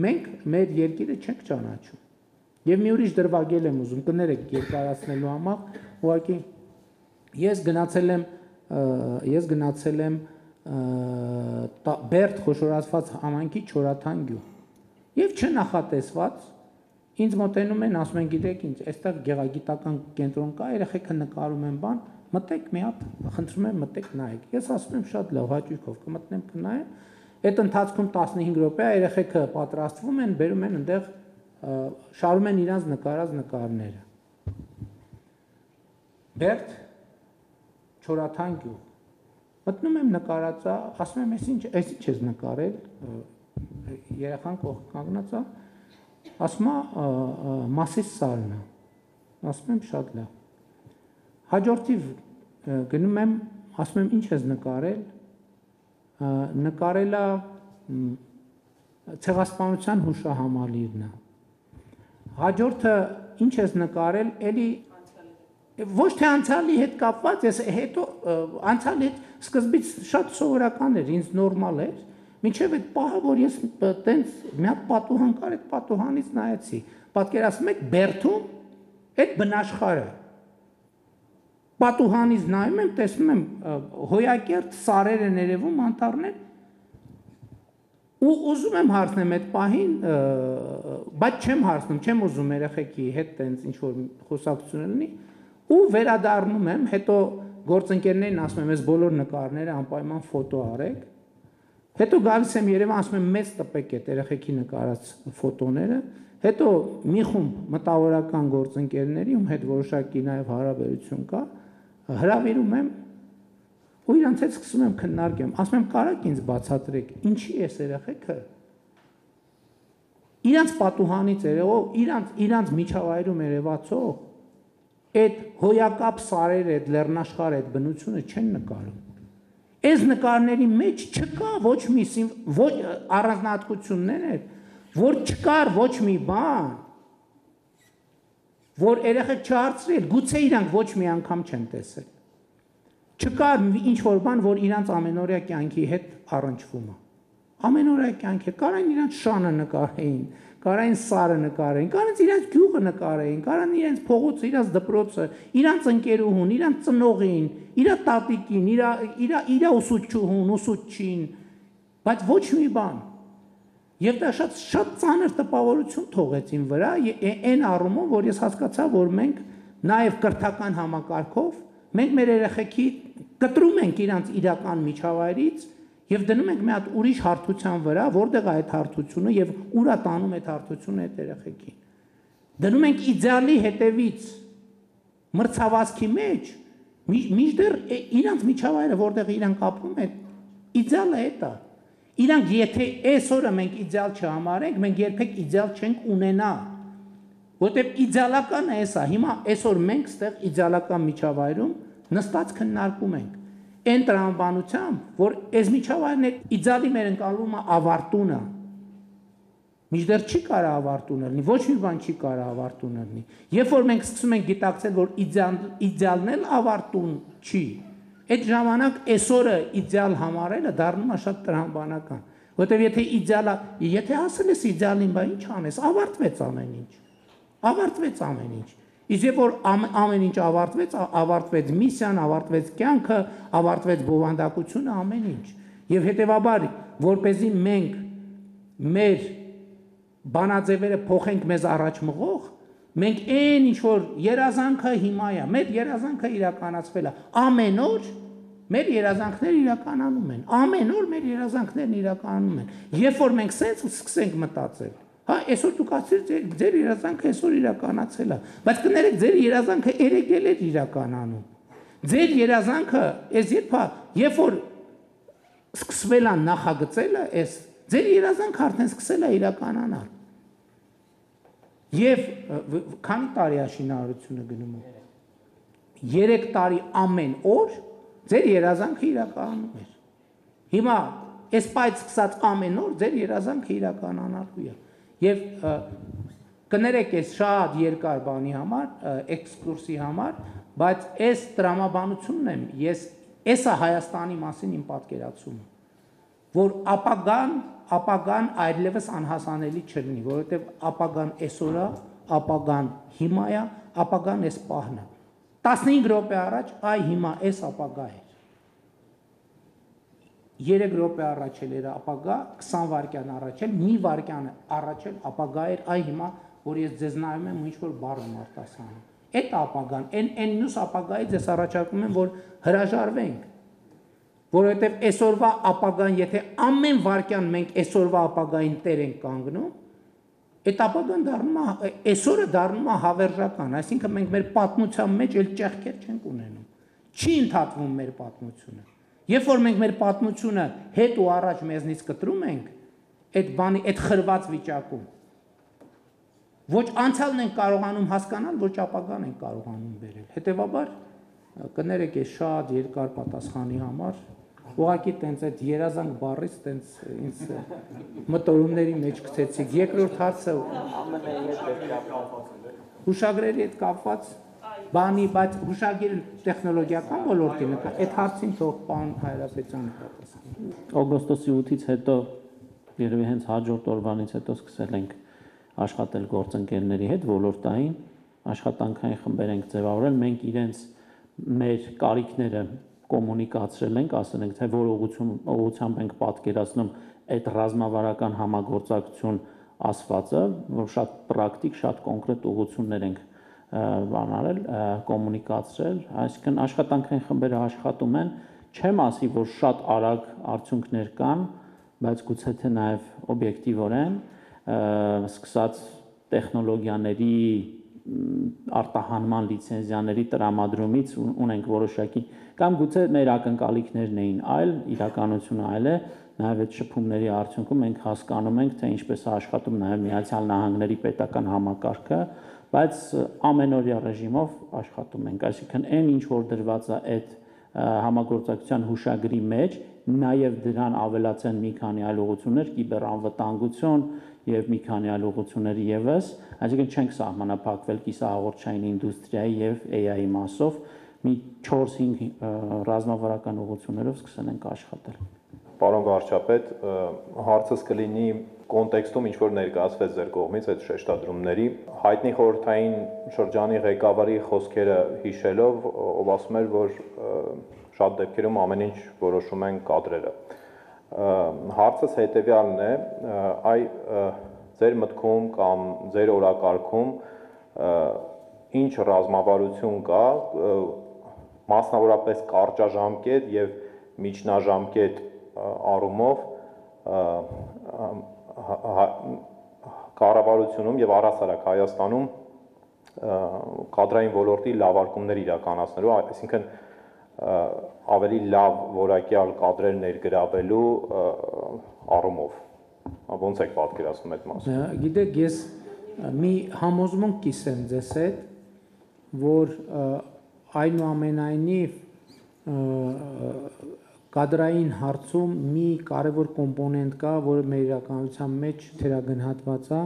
մենք մեր երկիրը չենք ճանաչում։ Եվ մի ուրիշ դրվագել եմ ուզում, կներեք երկարացնելու համար, ուղղակի ես գնացել եմ Բերդ խոշորացված համայնքի Չորաթան գյուղ եւ չնախատեսված ինձ մոտենում են, ասում են, գիտեք ինչ, այստեղ գեղագիտական կենտրոն կա, երեխեքը նկարում են բան, մտեք մի հատ, խնդրում եմ մտեք նայեք։ Ես ասում եմ շատ լավ, հաճույքով կմտնեմ կնայեմ։ Այդ ընթացքում 15 րոպե երեխեքը պատրաստվում են, բերում են այնտեղ շարում են իրանց նկարած նկարները։ Բերդ Չորաթան գյուղ։ Մտնում եմ նկարածա, ասում եմ, այս ինչ ես նկարել, երեխան կողք կանգնած է, ասում է Մասիս սարն է, ասում եմ շատ լավ։ Հաջորդիվ գնում եմ, ասում եմ ինչ ես նկարել, նկարել է ցեղասպանության հուշահամալիրն է։ Հաջորդը ինչ ես նկարել, էլի ոչ թե անցյալի հետ կապված, ես հետո անցյալի հետ սկզբից շատ սովորական էր, ինձ նորմալ էր, մինչև այդ պահը, որ ես տենց մի հատ պատուհան կար, այդ պատուհանից նայեցի, պատկերացնում եք Բերդում այդ բնաշխարհը, պատուհանից նայում եմ, տեսնում եմ հոյակերտ սարեր են երևում, անտառներ, ու ուզում եմ հարցնեմ այդ պահին, բայց չեմ հարցնում, չեմ ուզում երեխեքի հետ տենց ինչ-որ խոսակցություն լինի, ու վերադառնում եմ, հետո գործընկերներին ասում եմ, այս բոլոր նկարները անպայման ֆոտո արեք, հետո գալիս եմ Երևան, ասում եմ, մեծ տպեք այդ երեխեքի նկարած ֆոտոները, հետո մի խումբ մտավորական գործընկերների, ում հետ որոշակի նաև հարաբերություն կա, հրավիրում եմ ու իրանց հետ սկսում եմ քննարկեմ, ասում եմ, կարաք ինձ բացատրեք, ինչի էս երեխեքը իրանց պատուհանից երևով, իրանց միջավայրում երևացող այդ հոյակապ սարերը, այդ լեռնաշխարհը, այդ բնությունը չեն նկարում։ Այս նկարների մեջ չկա ոչ մի առանձնահատկություններ, որ չկար ոչ մի բան, որ երեխեք չհարցրել, գուցե իրանք ոչ մի անգամ չեն տեսել։ Չկար ինչ-որ բան, որ իրանց ամենօրյա կյանքի հետ առնչվում է։ Ամենօրյա կյանքի, կարան իրանց շանը նկարեին, կարան սարը նկարեին, կարան իրանց գյուղը նկարեին, կարան իրենց փողոցը, իրանց դպրոցը, իրանց ընկերուհուն, իրանց ծնողին, իր տատիկին, իր ուսուցչուհուն, ուսուցչին, բայց ոչ մի բան։ Եվ դա շատ ծանր տպավորություն թողեց իմ վրա, այն առումով, որ ես հասկացա, որ մենք նաև կրթական համակարգով մենք մեր երեխեքի կտրում ենք իրանց իրական միջավայրից եւ դնում ենք մի հատ ուրիշ հարթության վրա, որտեղ է այդ հարթությունը եւ ուրա տանում այդ հարթությունը այդ երեխեքին։ Դնում ենք իդեալի հետևից մրցավազքի մեջ, մինչդեռ իրանց միջավայրը, որտեղ իրանք ապրում են, իդեալը է դա։ Իրանք եթե այսօրը մենք իդեալ չհամարենք, մենք երբեք իդեալ չենք ունենա։ Որտեղ իդեալականը է սա։ Հիմա այսօր մենք ստեղ իդեալական միջավայրում նստած քննարկում ենք։ Այն տրամաբանությամբ, որ այս միջավայրն է իդեալի մեր ընկալումը ավարտունը։ Մինչդեռ չի կարա ավարտուն լինի, ոչ մի բան չի կարա ավարտուն լինի։ Երբ որ մենք սկսում ենք գիտակցել, որ իդեալն էլ ավարտուն չի, Այդ ժամանակ այսօրը իդեալ համարելը դառնում է շատ տրամաբանական, որտեղ եթե հասել ես իդեալին, բա ինչ անես, ավարտվեց ամեն ինչ։ Իսկ երբ որ ամեն ինչ ավարտվեց միսիան, ավարտվեց կյանքը, ավարտվեց բովանդակությունը, ամեն ինչ։ Եվ հետևաբար, որպեսզի մենք մեր բանաձևերը փոխենք մեզ առաջ մղող, մենք այն ինչ որ երազանքը հիմա է, մեր երազանքը իրականացվել է, ամեն օր մեր երազանքները իրականանում են, ամեն օր մեր երազանքներն իրականանում են։ Երբ որ մենք սենց սկսենք մտածել, հա, այսօր դուք ասեցիք ձեր երազանքը այսօր իրականացել է, բայց կներեք ձեր երազանքը երեկ էր իրականանում։ Ձեր երազանքը երբ որ սկսվել է նախագծելը, ձեր երազանքը արդեն սկսել է իրականանալ։ Եվ քանի տարի է շինարարությունը գնում է։ 3 տարի ամեն օր ձեր երազանքը իրականանում էր։ Հիմա այս պայծ սկսած ամեն օր ձեր երազանքը իրականանալու է։ Եվ կներեք այս շատ երկար բանի համար, էքսկուրսի համար, բայց այս տրամաբանությունն եմ, էսա Հայաստանի մասին իմ պատկերացումը, որ ապագան այլևս անհասանելի չլինի, որովհետև ապագան այսօր է, ապագան հիմա է, ապագան այս պահն է։ 15 րոպե առաջ հիմա այս ապագա էր։ 3 րոպե առաջ էր ապագա, 20 վայրկյան առաջ էր, մի վայրկյան առաջ էր ապագա էր, հիմա որ ես ձեզ նայում եմ ու ինչ որ բառ եմ արտասանում։ Այդ ապագան, այն մյուս ապագայից ես առաջարկում եմ, որ հրաժարվենք, որովհետև այսօրվա ապագան, եթե ամեն վայրկյան մենք այսօրվա ապագային տեր ենք կանգնում, այդ ապագան այսօրը դառնում է հավերժական, այսինքն մենք մեր պատմության մեջ էլ ճեղքեր չենք ունենում, չի ընդհատվում մեր պատմությունը։ Երբ որ մենք մեր պատմությունը հետ ու առաջ մեզնից կտրում ենք, այդ խրված վիճակում, ոչ անցյալն ենք կարողանում հասկանալ, ոչ ապագան ենք կարողանում բերել։ Հետևաբար, կներեք այս շատ երկար պատասխանի համար, ուղղակի տենց այդ երազանք բառից տենց ինձ մտորումների մեջ գցեցիք։ Երկրորդ հարցը հուշագրերի հետ կապված բանի, բայց հուշագիր տեխնոլոգիական ոլորտին է, այդ հարցին թող պարոն Հայրապետյանը պատասխանի։ Օգոստոսի 8-ից հետո երևի հենց հաջորդ օրվանից հետո սկսել ենք աշխատել գործընկերների հետ ոլորտային աշխատանքային խմբեր ենք ձևավորել, մենք իրենց մեր կարիքները կոմունիկացրել ենք, ասել ենք, թե որ ուղղությամբ ենք պատկերացնում այդ ռազմավարական համագործակցություն ասվածը, որ շատ պրակտիկ, շատ կոնկրետ ուղղություններ ենք բանարել, կոմունիկացրել, այսինքն աշխատանքային խմբերը աշխատում են, չեմ ասի, որ շատ արագ արդյունքներ կան, բայց գուցե թե նաև օբյեկտիվորեն սկսած տեխնոլոգիաների արտահանման լիցենզիաների տրամադրումից ունենք որոշակի կամ գուցե մեր ակնկալիքներն էին այլ, իրականությունը այլ է, նաև այդ շփումների արդյունքում մենք հասկանում ենք, թե ինչպես է աշխատում նաև Միացյալ Նահանգների պետական համակարգը, բայց ամենօրյա ռեժիմով աշխատում ենք, այսինքն այն ինչ որ դրված է այդ համագործակցության հուշագրի մեջ, նաև դրան ավելացան մի քանի այլ ուղղություններ, կիբերանվտանգություն եւ մի քանի այլ ուղղություններ եւս, այսինքն չենք սահմանափակվել կիսահաղորդչային ինդուստրիայի եւ AI-ի մասով, մի 4-5 ռազմավարական ուղղություններով սկսել ենք աշխատել։ Պարոն վարչապետ, հարցս կլինի կոնտեքստում ինչ որ ներկայացվեց ձեր կողմից այդ շեշտադրումների, հայտնի խորհրդային շրջանի ղեկավարի խոսքերը հիշելով, ով ասում էր, որ շատ դեպքերում ամեն ինչ որոշում են կադրերը։ Հարցս հետևյալն է, ձեր մտքում կամ ձեր օրակարգում ինչ ռազմավարություն կա, մասնավորապես կարճաժամկետ եւ միջնաժամկետ առումով կառավարությունում եւ առհասարակ Հայաստանում կադրային ոլորտի լավարկումներ իրականացնելու, այսինքն ավելի լավ որակյալ կադրեր ներգրավելու առումով։ Ոնց եք պատկերացնում այդ մասը։ Գիտեք, ես մի համոզմունք կիսեմ ձեզ հետ, որ այնուամենայնիվ կադրային հարցում մի կարևոր կոմպոնենտ կա, որը մեր իրականության մեջ թերագնահատված է,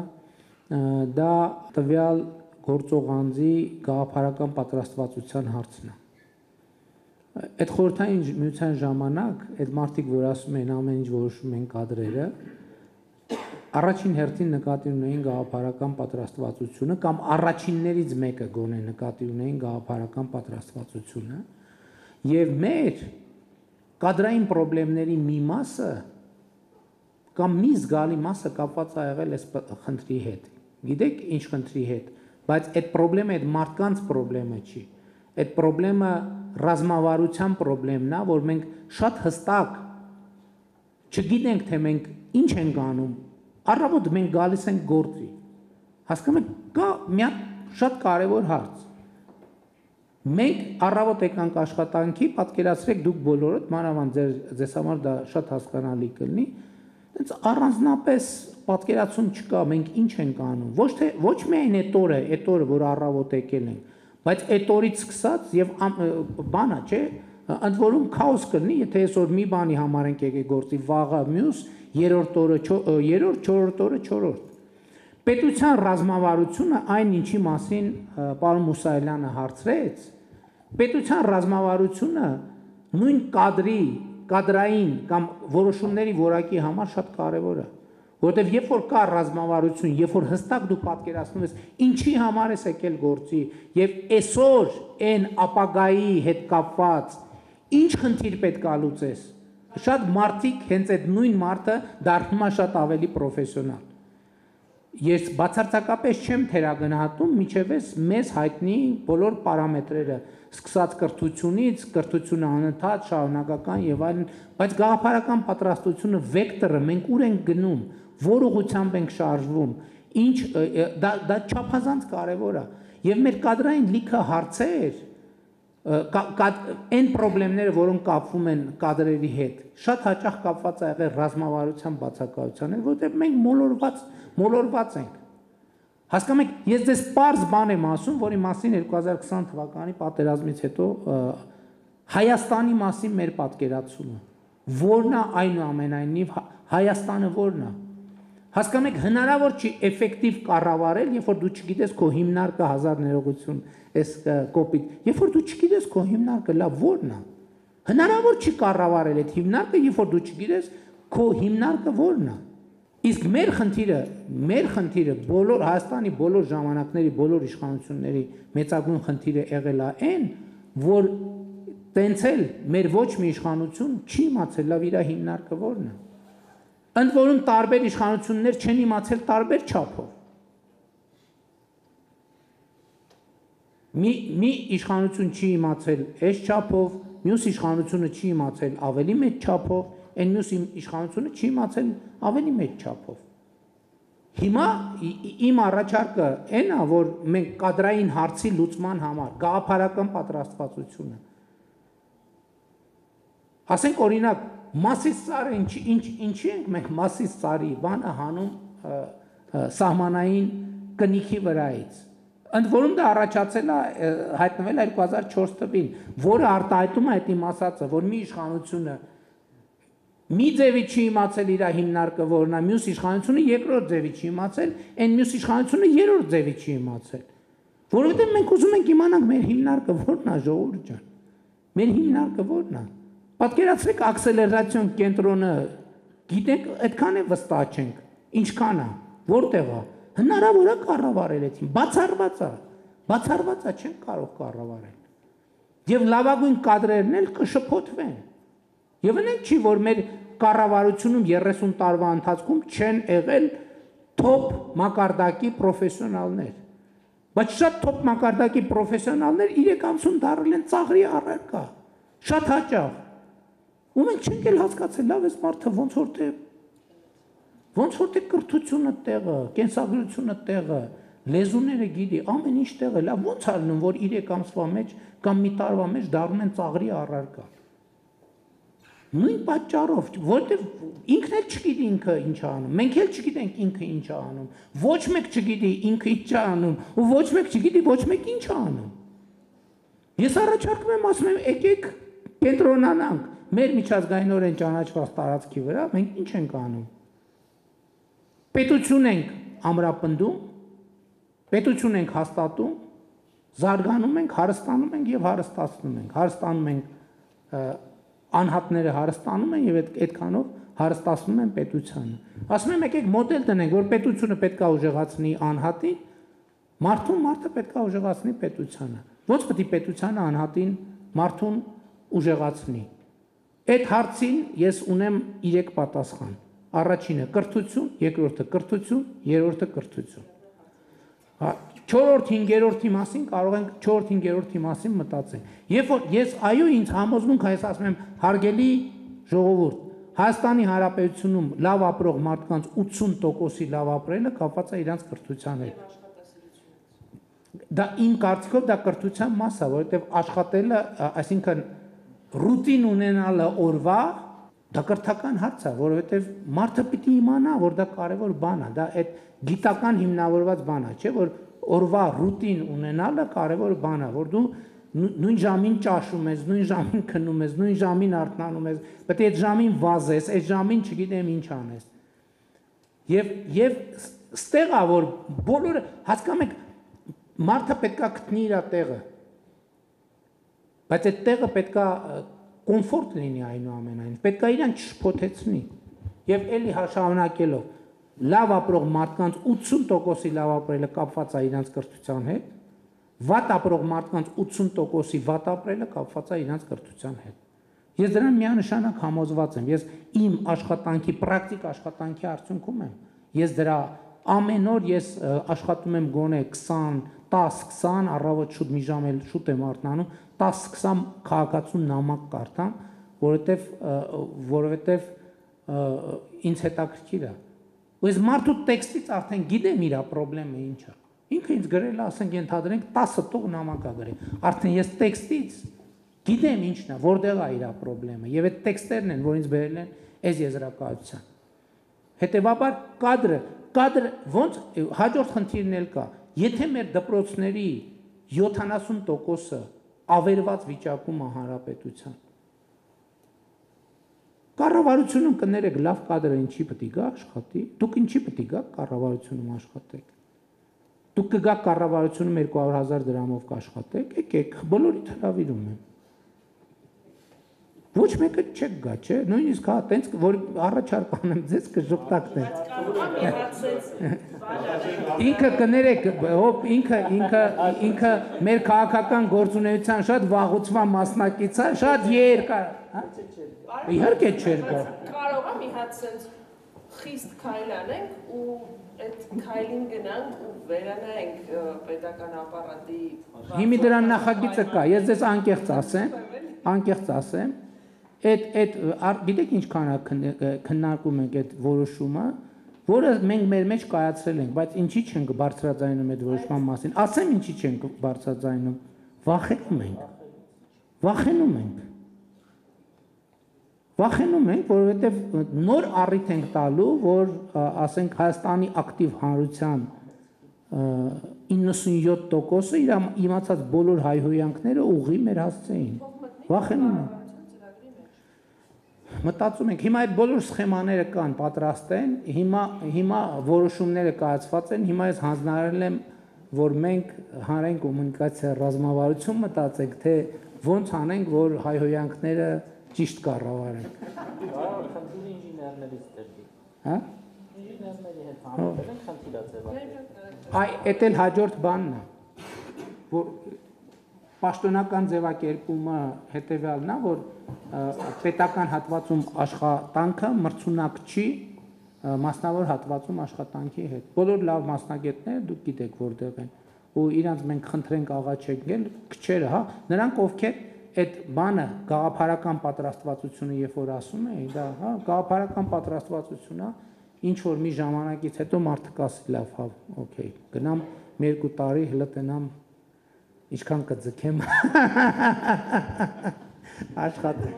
դա տվյալ գործող անձի գաղափարական պատրաստվածության հարցն է։ Այդ խորհրդային միության ժամանակ այդ մարդիկ, որ ասում են ամեն ինչ որոշում են կադրերը, առաջին հերթին նկատի ունեին գաղափարական պատրաստվածությունը կամ առաջիններից մեկը գոնե նկատի ունեին գաղափարական պատրաստվածությունը եւ մեր կադրային խնդիրների մի մասը կամ մի զգալի մասը կապված ա եղել այս խնդրի հետ։ Գիտեք ինչ խնդրի հետ, բայց այդ խնդրը այդ մարդկանց խնդրը չի։ Այդ խնդրը ռազմավարության խնդրն է, որ մենք շատ հստակ չգիտենք, թե մենք ինչ ենք անում։ Առավոտ մենք գալիս ենք գործի։ Հասկանում եք, կա մի հատ շատ կարևոր հարց։ Մենք առավոտ եկանք աշխատանքի, պատկերացրեք դուք բոլորդ, մանավանդ ձեզ համար դա շատ հասկանալի կլինի, այնց առանձնապես պատկերացում չկա, մենք ինչ ենք անում։ Ոչ միայն այդ օրը, որ առավոտ եկել ենք, բայց այդ օրից սկսած եւ բանա, չէ, ընդ որում քաոս կլինի, եթե այսօր մի բանի համար ենք եկել գործի, վաղը մյուս, երրորդ օրը, չորրորդ օրը, չորրորդ։ Պետության ռազմավարությունը այն ինչի մասին պարոն Մուսայելյանը հարցրեց, պետության ռազմավարությունը նույն կադրային կամ որոշումների որակի համար շատ կարևոր է, որովհետև երբ որ կա ռազմավարություն, երբ որ հստակ դու պատկերացնում ես ինչի համար ես եկել գործի եւ այսօր այն ապագայի հետ կապված ինչ խնդիր պետք է լուծես, շատ մարդիկ հենց այդ նույն մարդը դառնում է շատ ավելի պրոֆեսիոնալ։ Ես բացարձակապես չեմ թերագնահատում միջևես մեզ հայտնի բոլոր պարամետրերը, սկսած կրթությունից, կրթությունը անընդհատ, շարունակական եւ այլն, բայց գաղափարական պատրաստությունը վեկտորը մենք ուր ենք գնում, որ ուղղությամբ ենք շարժվում, ինչ դա չափազանց կարևոր է եւ մեր կադրային լիքը հարցեր այն խնդիրները, որոնք կապվում են կադրերի հետ, շատ հաճախ կապված է եղել ռազմավարության բացակայության հետ, որովհետեւ մենք մոլորված ենք։ Հասկանում եք, ես ձեզ պարզ բան եմ ասում, որի մասին 2020 թվականի պատերազմից հետո Հայաստանի մասին մեր պատկերացումը, որն է այնուամենայնիվ Հայաստանը որն է։ Հասկանում եք, հնարավոր չի էֆեկտիվ կառավարել, երբ որ դու չգիտես քո հիմնարկը, հազար ներողություն, այս կոպիտ, երբ որ դու չգիտես քո հիմնարկը լավ որն է։ Հնարավոր չի կառավարել այդ հիմնարկը, երբ որ դու չգիտես քո հիմնարկը որն է։ Իսկ մեր խնդիրը բոլոր Հայաստանի բոլոր ժամանակների, բոլոր իշխանությունների մեծագույն խնդիրը եղել է այն, որ տենց էլ մեր ոչ մի իշխանություն չի իմացել լավ իր հիմնարկը որն է։ Ընդ որում տարբեր իշխանություններ չեն իմացել տարբեր չափով։ Մի իշխանություն չի իմացել այս չափով, մյուս իշխանությունը չի իմացել ավելի մեծ չափով, այն մյուս իշխանությունը չի իմացել ավելի մեծ չափով։ Հիմա իմ առաջարկը այն է, որ մենք կադրային հարցի լուծման համար գաղափարական պատրաստվածությունը։ Ասենք օրինակ Մասիս ծառը ինչի ենք մենք Մասիս ծառի բանը հանում սահմանային կնիքի վրայից։ Ընդ որում դա առաջացել է հայտնվել 2004 թվականին, որը արտահայտում է այդ իմ ասածը, որ մի իշխանությունը մի ձևի չի իմացել իր հիմնարկը որն է, մյուս իշխանությունը երկրորդ ձևի չի իմացել, այն մյուս իշխանությունը երրորդ ձևի չի իմացել։ Որովհետև մենք ուզում ենք իմանանք մեր հիմնարկը որն է, ժողովուրդ ջան։ Մեր հիմնարկը որն է։ Պատկերացրեք ակսելերացիոն կենտրոնը, գիտենք, այդքան է վստահ չենք, ինչքան է, որտեղ է, հնարավոր է կառավարել այդ, բացառված է, չենք կարող կառավարել։ Եվ լավագույն կադրերն էլ կշփոթվեն։ Եվ այնք չի, որ մեր կառավարությունում 30 տարվա ընթացքում չեն եղել թոփ մակարդակի պրոֆեսիոնալներ։ Բայց շատ թոփ մակարդակի պրոֆեսիոնալներ 3-50 դարել են ծաղրի առարկա, շատ հաճախ։ Ու մենք չենք էլ հասկացել, լավ էս մարդը ոնց որ թե կրթությունը տեղը, կենսագրությունը տեղը, լեզուները գիտի, ամեն ինչ տեղը, լավ ոնց ալնում, որ 3 ամսվա մեջ կամ մի տարվա մեջ դառնում են ծաղրի առարկա։ Նույն պատճառով, որտեղ ինքն էլ չգիտի ինքը ինչ է անում, մենք էլ չգիտենք ինքը ինչ է անում, ոչ մեկ չգիտի ինքը ինչ է անում, ու ոչ մեկ չգիտի ոչ մեկ ինչ է անում։ Ես առաջարկում եմ, ասում եմ, եկեք կենտրոնանանք մեր միջազգայինորեն ճանաչված տարածքի վրա, մենք ինչ ենք անում։ Պետություն ենք ամրապնդում, պետություն ենք հաստատում, զարգանում ենք, հարստանում ենք եւ հարստացնում ենք, հարստանում ենք անհատները հարստանում են եւ այդքանով հարստացնում են պետությանը։ Ասում եմ եկեք մոդել տնենք, որ պետությունը պետքա ուժեղացնի անհատին, մարդը պետքա ուժեղացնի պետությանը։ Ոնց պետք է պետությանը անհատին մարդուն ուժեղացնի։ Այդ հարցին ես ունեմ 3 պատասխան։ Առաջինը կրթություն, երկրորդը կրթություն, երրորդը կրթություն։ 4-րդ, 5-րդի մասին կարող ենք 4-րդ, 5-րդի մասին մտածենք։ Երբ որ ես այո ինձ համոզմունք այս ասում եմ հարգելի ժողովուրդ, Հայաստանի Հանրապետությունում լավ ապրող մարդկանց 80%-ի լավ ապրելը կապված է իրանց կրթության հետ։ Դա իմ կարծիքով դա կրթության մաս է, որովհետև աշխատելը, այսինքն ռուտին ունենալը օրվա դա կրթական հարց է, որովհետև մարդը պիտի իմանա, որ դա կարևոր բան է, դա այդ գիտական հիմնավորված բան է, չէ՞ որ օրվա ռուտին ունենալը կարևոր բան է, որ դու նույն ժամին ճաշում ես, նույն ժամին քնում ես, նույն ժամին արթնանում ես, պետք է այդ ժամին վազես, այդ ժամին չգիտեմ ինչ անես։ Եվ ստեղ է որ բոլորը հասկանում եք մարդը պետքա գտնի իր տեղը։ Բայց այդ տեղը պետքա կոմֆորտ լինի այնուամենայնիվ, պետքա իրան չշփոթեցնի։ Եվ էլի շարունակելով լավ ապրող մարդկանց 80%-ի լավ ապրելը կապված է իրանց կրթության հետ, վատ ապրող մարդկանց 80%-ի վատ ապրելը կապված է իրանց կրթության հետ։ Ես դրան միանշանակ համոզված եմ, ես իմ աշխատանքի, պրակտիկ աշխատանքի արդյունքում եմ։ Ես դրա ամեն օր ես աշխատում եմ գոնե 10-20 առավոտ շուտ մի ժամ էլ շուտ եմ արթնանում, 10-20 քաղաքացու նամակ կարդամ, որովհետև ինձ հետաքրքիր է։ Ես մարդու տեքստից արդեն գիտեմ իր խնդրեմը ինչ է։ Ինքը ինձ գրել է, ասենք ենթադրենք 10 տող նամակ է գրել։ Արդեն ես տեքստից գիտեմ ինչն է, որտեղ է իր խնդրեմը, եւ այդ տեքստերն են, որ ինձ բերել են այս եզրակացության։ Հետևաբար կադրը ոնց հաջորդ խնդիրն էլ կա։ Եթե մեր դպրոցների 70%-ը ավերված վիճակում է հանրապետության, կառավարությունում կներեք լավ կադրը ինչի պետք է գա աշխատի, դուք ինչի պետք է գա կառավարությունում աշխատեք։ Դուք կգաք կառավարությունում 200,000 դրամով կաշխատեք, եկեք, բոլորիդ հրավիրում եմ։ Ոչ մեկը չեք գա, չէ՞, նույնիսկ հա տենց որ առաջարկ անեմ ձեզ կժպտակներ։ Ինքը կներեք, հոп ինքը մեր քաղաքական գործունեության շատ վաղուցման մասնակից է, շատ երկար, հա։ Իհարկե չէր գա։ Կարող է մի հատ sense խիստ քայլ անենք ու այդ քայլին գնանք ու վերանայենք պետական ապարատի։ Հիմի դրան նախագիծը կա, ես ձեզ անկեղծ ասեմ, այդ գիտեք ինչքան քննարկում ենք այդ որոշումը, որը մենք մեր մեջ կայացրել ենք, բայց ինչի չենք բարձրաձայնում այդ որոշման մասին։ Ասեմ ինչի չենք բարձրաձայնում։ Վախենում ենք, որովհետև նոր առիթ ենք տալու, որ ասենք Հայաստանի ակտիվ հանրության 97%-ը իր իմացած բոլոր հայհոյանքները ուղղի մեր հասցեին։ Վախենում ենք։ Մտածում ենք, հիմա այդ բոլոր սխեմաները կան, պատրաստ են, հիմա որոշումները կայացված են, հիմա ես հանձնարարել եմ, որ մենք հանրային կոմունիկացիա ռազմավարություն մտածենք, թե ոնց անենք, որ հայհոյանքները ճիշտ կառավարենք։ Խնդիրը ինժեներներից դեպի։ Հա? Ինժեներների հետ համատեղ են խնդիրը ձևակերպել։ Այդ էլ հաջորդ բանն է, որ պաշտոնական ձևակերպումը հետևյալն է, որ պետական հատվածում աշխատանքը մրցունակ չի մասնավոր հատվածում աշխատանքի հետ։ Բոլոր լավ մասնագետները դուք գիտեք որտեղ են, ու իրանց մենք խնդրենք աղաչել, քչերը, հա, նրանք ովքեր այդ բանը գաղափարական պատրաստվածությունը երբ որ ասում է, դա, հա, գաղափարական պատրաստվածությունն է, ինչ որ մի ժամանակից հետո մարդը կասի լավ, հա, օքեյ, գնամ 2 տարի հլտենամ ինչքան կձգեմ աշխատեմ,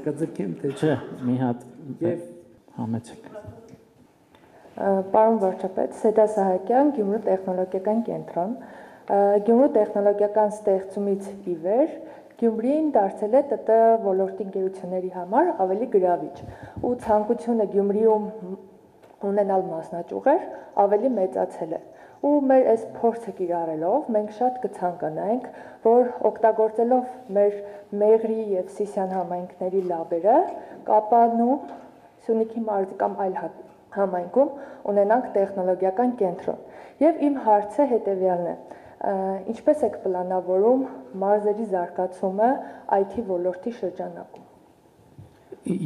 կձգեմ թե չէ, մի հատ եւ համեցեք։ Պարոն վարչապետ, Սեդա Սահակյան, Գյումրու տեխնոլոգիական կենտրոն։ Գյումրու տեխնոլոգիական ստեղծումից ի վեր Գյումրին դարձել է ՏՏ ոլորտի ընկերությունների համար ավելի գրավիչ, ու ցանկությունը Գյումրիում ունենալ մասնաճյուղեր ավելի մեծացել է։ ու մեր այս փորձը կիրառելով մենք շատ կցանկանայինք, որ օգտագործելով մեր Մեղրի եւ Սիսիան համայնքների լաբերը, Կապանում, Սյունիքի մարզի կամ այլ համայնքում ունենանք տեխնոլոգիական կենտրոն։ Եվ իմ հարցը հետեւյալն է. ինչպես եք պլանավորում մարզերի զարգացումը IT ոլորտի շրջանակում։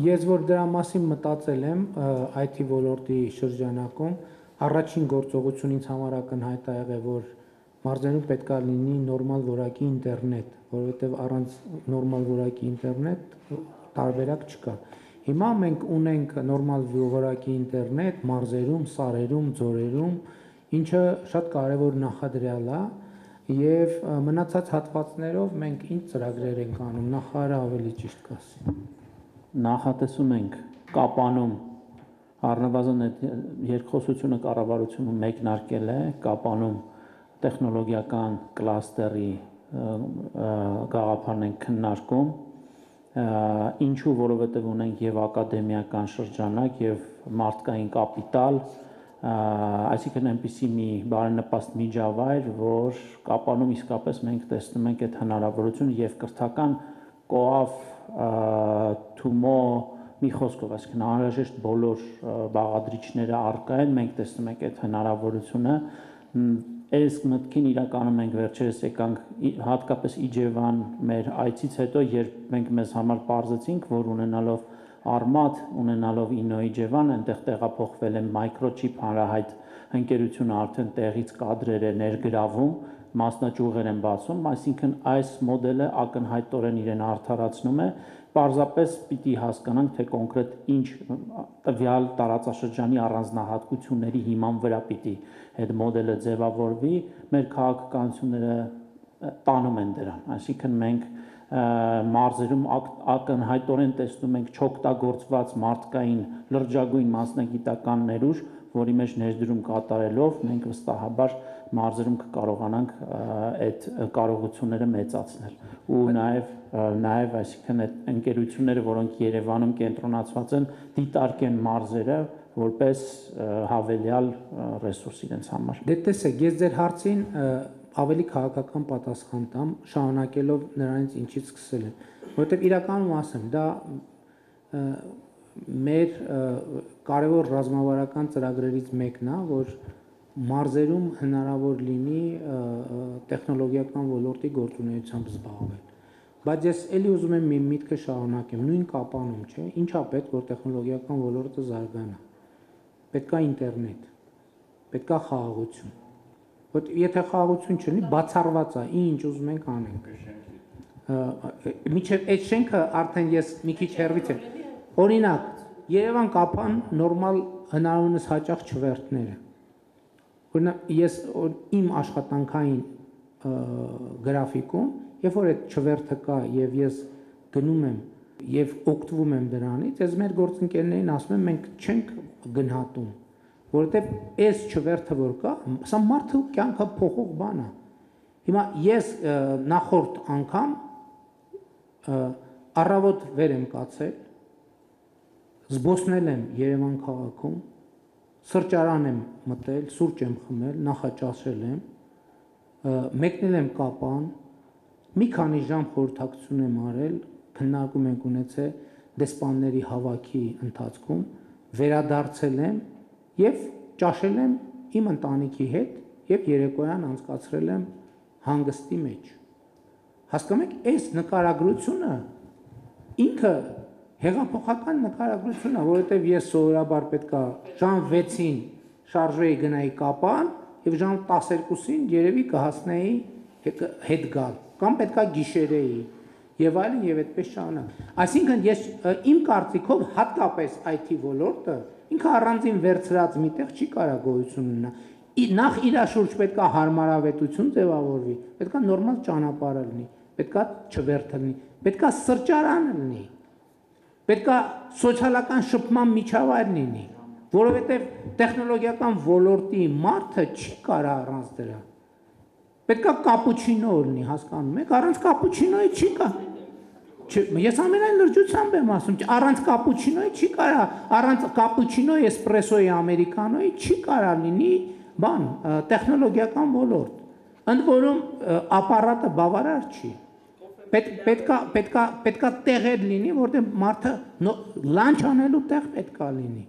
Ես որ դրա մասին մտածել եմ IT ոլորտի շրջանակում, առաջին գործողություն ինձ համար ակնհայտ է եղել, որ մարզերում պետք է լինի նորմալ որակի ինտերնետ, որովհետև առանց նորմալ որակի ինտերնետ տարբերակ չկա։ Հիմա մենք ունենք նորմալ որակի ինտերնետ մարզերում, սարերում, ձորերում, ինչը շատ կարևոր նախադրյալ է, եւ մնացած հատվածներով մենք ինչ ծրագրեր ենք անում, նախարարը ավելի ճիշտ կասի։ Նախատեսում ենք Կապանում առնվազն այդ երկխոսությունը կառավարությունը մեկնարկել է Կապանում տեխնոլոգիական կլաստերի գաղափարն ենք քննարկում, ինչու, որովհետև ունենք եւ ակադեմիական շրջանակ եւ մարդկային կապիտալ, այսինքն այնպիսի մի բարենպաստ միջավայր, որ Կապանում իսկապես մենք տեսնում ենք այդ հնարավորությունը եւ կրթական կոավ թումո մի խոսքով, այսինքն անհրաժեշտ բոլոր բաղադրիչները առկա են, մենք տեսնում ենք այդ հնարավորությունը, այս մտքին իրականում ենք վերջերս եկանք հատկապես Իջևան մեր այցից հետո, երբ մենք մեզ համար պարզեցինք, որ ունենալով Արմատ, ունենալով Ինո Իջևան, այնտեղ տեղափոխվել է Microchip հանրահայտ ընկերությունը արդեն տեղից կադրեր է ներգրավում, մասնաճյուղեր են բացում, այսինքն այս մոդելը ակնհայտորեն իրեն արդարացնում է, պարզապես պիտի հասկանանք, թե կոնկրետ ինչ տվյալ տարածաշրջանի առանձնահատկությունների հիման վրա պիտի այդ մոդելը ձևավորվի, մեր քաղաքականությունները տանում են դրան, այսինքն մենք մարզերում ակնհայտորեն տեսնում ենք չօգտագործված մարդկային լրջագույն մասնագիտական ներուժ, որի մեջ ներդրում կատարելով մենք վստահաբար մարզերում կկարողանանք այդ կարողությունները մեծացնել ու նաև այսինքն այդ ընկերությունները, որոնք Երևանում կենտրոնացված են, դիտարկեն մարզերը որպես հավելյալ ռեսուրս իրենց համար։ Դե տեսեք, ես ձեր հարցին ավելի քաղաքական պատասխան տամ, շարունակելով նրանից ինչից սկսել եմ, որովհետև իրականում ասեմ, դա մեր կարևոր ռազմավարական ծրագրերից մեկն է, որ մարզերում հնարավոր լինի տեխնոլոգիական ոլորտի գործունեությամբ զբաղվել։ Բայց ես էլի ուզում եմ մի միտքը շարունակեմ, նույն Կապանում, չէ՞, ինչա պետք որ տեխնոլոգիական ոլորտը զարգանա։ Պետք է ինտերնետ, պետք է խաղաղություն։ Որ եթե խաղաղություն չլինի, բացառված է, ինչ ուզում ենք անենք։ Միջև այդ շենքը արդեն ես մի քիչ հեռվից եմ։ Օրինակ, Երևան Կապան նորմալ հնարավորինս հաճախ չվերթները։ Օրինակ, ես իմ աշխատանքային գրաֆիկում, երբ որ այդ չվերթը կա եւ ես գնում եմ եւ օգտվում եմ դրանից, ես մեր գործընկերներին ասում եմ, մենք չենք գնահատում, որովհետեւ այս չվերթը որ կա, սա մարդու կյանքը փոխող բան է։ Հիմա ես նախորդ անգամ առավոտ վեր եմ կացել, զբոսնել եմ Երևան քաղաքում, սրճարան եմ մտել, սուրճ եմ խմել, նախաճաշել եմ, մեկնել եմ Կապան, մի քանի ժամ խորհրդակցություն եմ արել, քննարկում ենք ունեցել դեսպանների հավաքի ընթացքում, վերադարձել եմ եւ ճաշել եմ իմ ընտանիքի հետ եւ երեկոյան անցկացրել եմ հանգստի մեջ։ Հասկանում եք, այս նկարագրությունը ինքը հեղափոխական նկարագրություն է, որովհետև ես սովորաբար պետքա ժամ 6-ին շարժեի գնայի Կապան եւ ժամ 12-ին երևի կհասնեի հետ գալ, կամ պետքա գիշերեի եւ այլն եւ այդպես շարունակ։ Այսինքն ես իմ կարծիքով հատկապես IT ոլորտը ինքը առանձին վերցրած միտեղ չի կարող գոյություն ունենա։ Նախ իր շուրջ պետքա հարմարավետություն ձևավորվի, պետքա նորմալ ճանապարհ լինի, պետքա չվերթը լինի, պետքա սրճարան լինի, պետքա սոցիալական շփման միջավայր լինի, որովհետև տեխնոլոգիական ոլորտի մարդը չի կարող առանց դրա։ Պետքա կապուչինո լինի, հասկանում եք, առանց կապուչինոյի չի կա։ Ես ամենայն լրջությամբ եմ ասում, առանց կապուչինոյի չի կարող, առանց կապուչինոյի, էսպրեսոյի, ամերիկանոյի չի կարող լինի բան, տեխնոլոգիական ոլորտ, ընդ որում ապարատը բավարար չի։ Պետքա տեղեր լինի, որտեղ մարդը լանչ անելու տեղ պետքա լինի։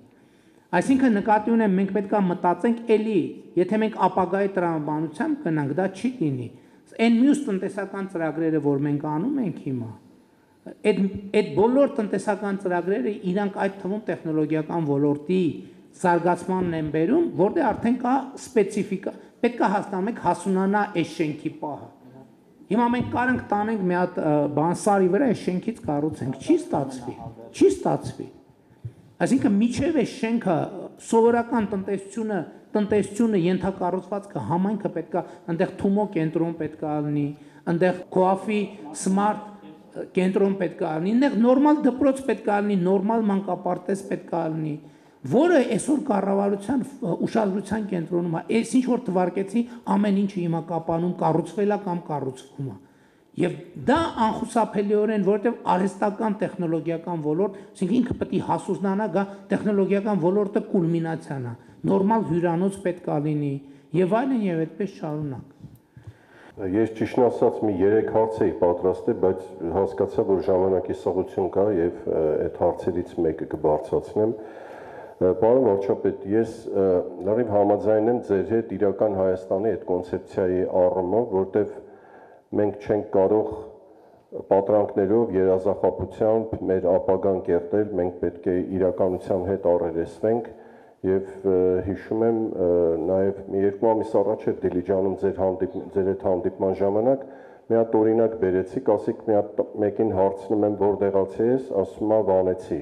Այսինքն նկատի ունեմ, մենք պետքա մտածենք էլի, եթե մենք ապագայի տրամաբանությամբ գնանք, դա չի լինի։ Այն մյուս տնտեսական ծրագրերը, որ մենք անում ենք հիմա, այդ բոլոր տնտեսական ծրագրերը իրանք այդ թվում տեխնոլոգիական ոլորտի զարգացմանն են բերում, որտեղ արդեն կա սպეციფիկա, պետքա հաստատենք հասունանա այս շենքի պահը։ Հիմա մենք կարանք տանենք մի հատ բան սարի վրա այս շենքից կառուցենք, չի ստացվի։ Այսինքն միջև այս շենքը սովորական տնտեսությունը ենթակառուցվածքը համայնքը պետքա այնտեղ Թումո կենտրոն պետքա լինի, այնտեղ Coafi Smart կենտրոն պետքա լինի, այնտեղ նորմալ դպրոց պետքա լինի, նորմալ մանկապարտեզ պետքա լինի, որը այսօր կառավարության ուշադրության կենտրոնում է, այս ինչ որ թվարկեցի, ամեն ինչը հիմա կապանում կառուցվել է կամ կառուցվում է։ Եվ դա անխուսափելիորեն, որովհետև արհեստական տեխնոլոգիական ոլորտ, ասենք ինքը պետք է հասունանա, գա տեխնոլոգիական ոլորտը կուլմինացիան է, նորմալ հյուրանոց պետք է լինի եւ այլն եւ այդպես շարունակ։ Ես ճիշտ ասած մի 3 հարց էի պատրաստել, բայց հասկացա, որ ժամանակի սղություն կա եւ այդ հարցերից մեկը կբարձրացնեմ։ Պարոն վարչապետ, ես լրիվ համաձայն եմ ձեր հետ իրական Հայաստանի այդ կոնցեպցիայի առումով, որտեղ մենք չենք կարող պատրանքներով, երազախապությամբ մեր ապագան կերտել, մենք պետք է իրականության հետ առերեսվենք եւ հիշում եմ նաեւ մի 2 ամիս առաջ էր Դիլիջանում ձեր այդ հանդիպման ժամանակ մի հատ օրինակ բերեցիք, ասիք մեկին հարցնում եմ որտեղացի ես, ասում է Վանեցի,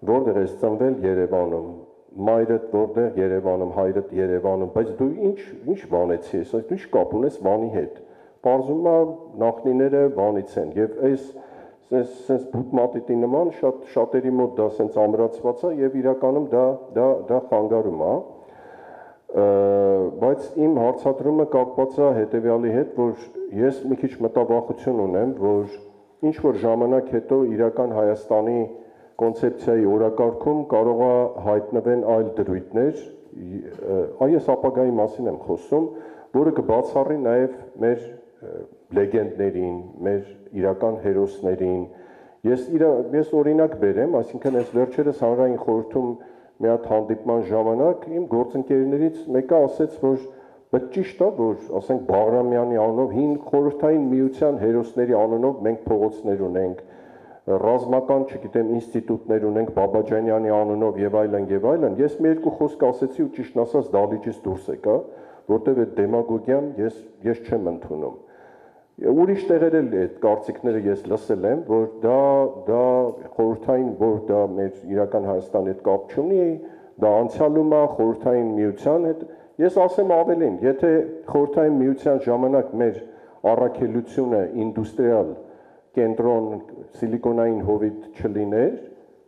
որտեղ ես ծնվել Երևանում, մայրդ որտեղ Երևանում, հայրդ Երևանում, բայց դու ինչ Վանեցի ես, ինչ կապ ունես Վանի հետ։ Պարզում է նախնիները Վանից են եւ այս բուտմատիտի նման շատերի մոտ դա սենց ամրացված է եւ իրականում դա խանգարում է, բայց իմ հարցադրումը կապված է հետեւյալի հետ, որ ես մի քիչ մտավախություն ունեմ, որ ինչ որ ժամանակ հետո իրական Հայաստանի կոնցեպցիայի օրակարգում կարող է հայտնվեն այլ դրույթներ, այս ապագայի մասին եմ խոսում, որը կբացառի նաեւ մեր լեգենդներին, մեր իրական հերոսներին։ Ես օրինակ բերեմ, այսինքն այս վերջերս հանրային խորհրդում մի հատ հանդիպման ժամանակ իմ գործընկերներից մեկը ասեց, որ բայց ճիշտ է, որ ասենք Բաղրամյանի անունով հին խորհրդային միության հերոսների անունով մենք փողոցներ ունենք, ռազմական, չգիտեմ, ինստիտուտներ ունենք Բաբաջանյանի անունով եւ այլն, ես մի երկու խոսք ասեցի ու ճիշտ ասած դալիճից դուրս եկա, որտեղ այդ դեմագոգիան ես չեմ ընդունում։ Ուրիշ տեղեր էլ այդ կարծիքները ես լսել եմ, որ դա խորհրդային, որ դա մեր իրական Հայաստանի հետ կապ չունի, դա անցյալում է խորհրդային միության հետ։ Ես ասեմ ավելին, եթե խորհրդային միության ժամանակ մեր առաքելությունը ինդուստրիալ կենտրոն սիլիկոնային հովիտ չլիներ,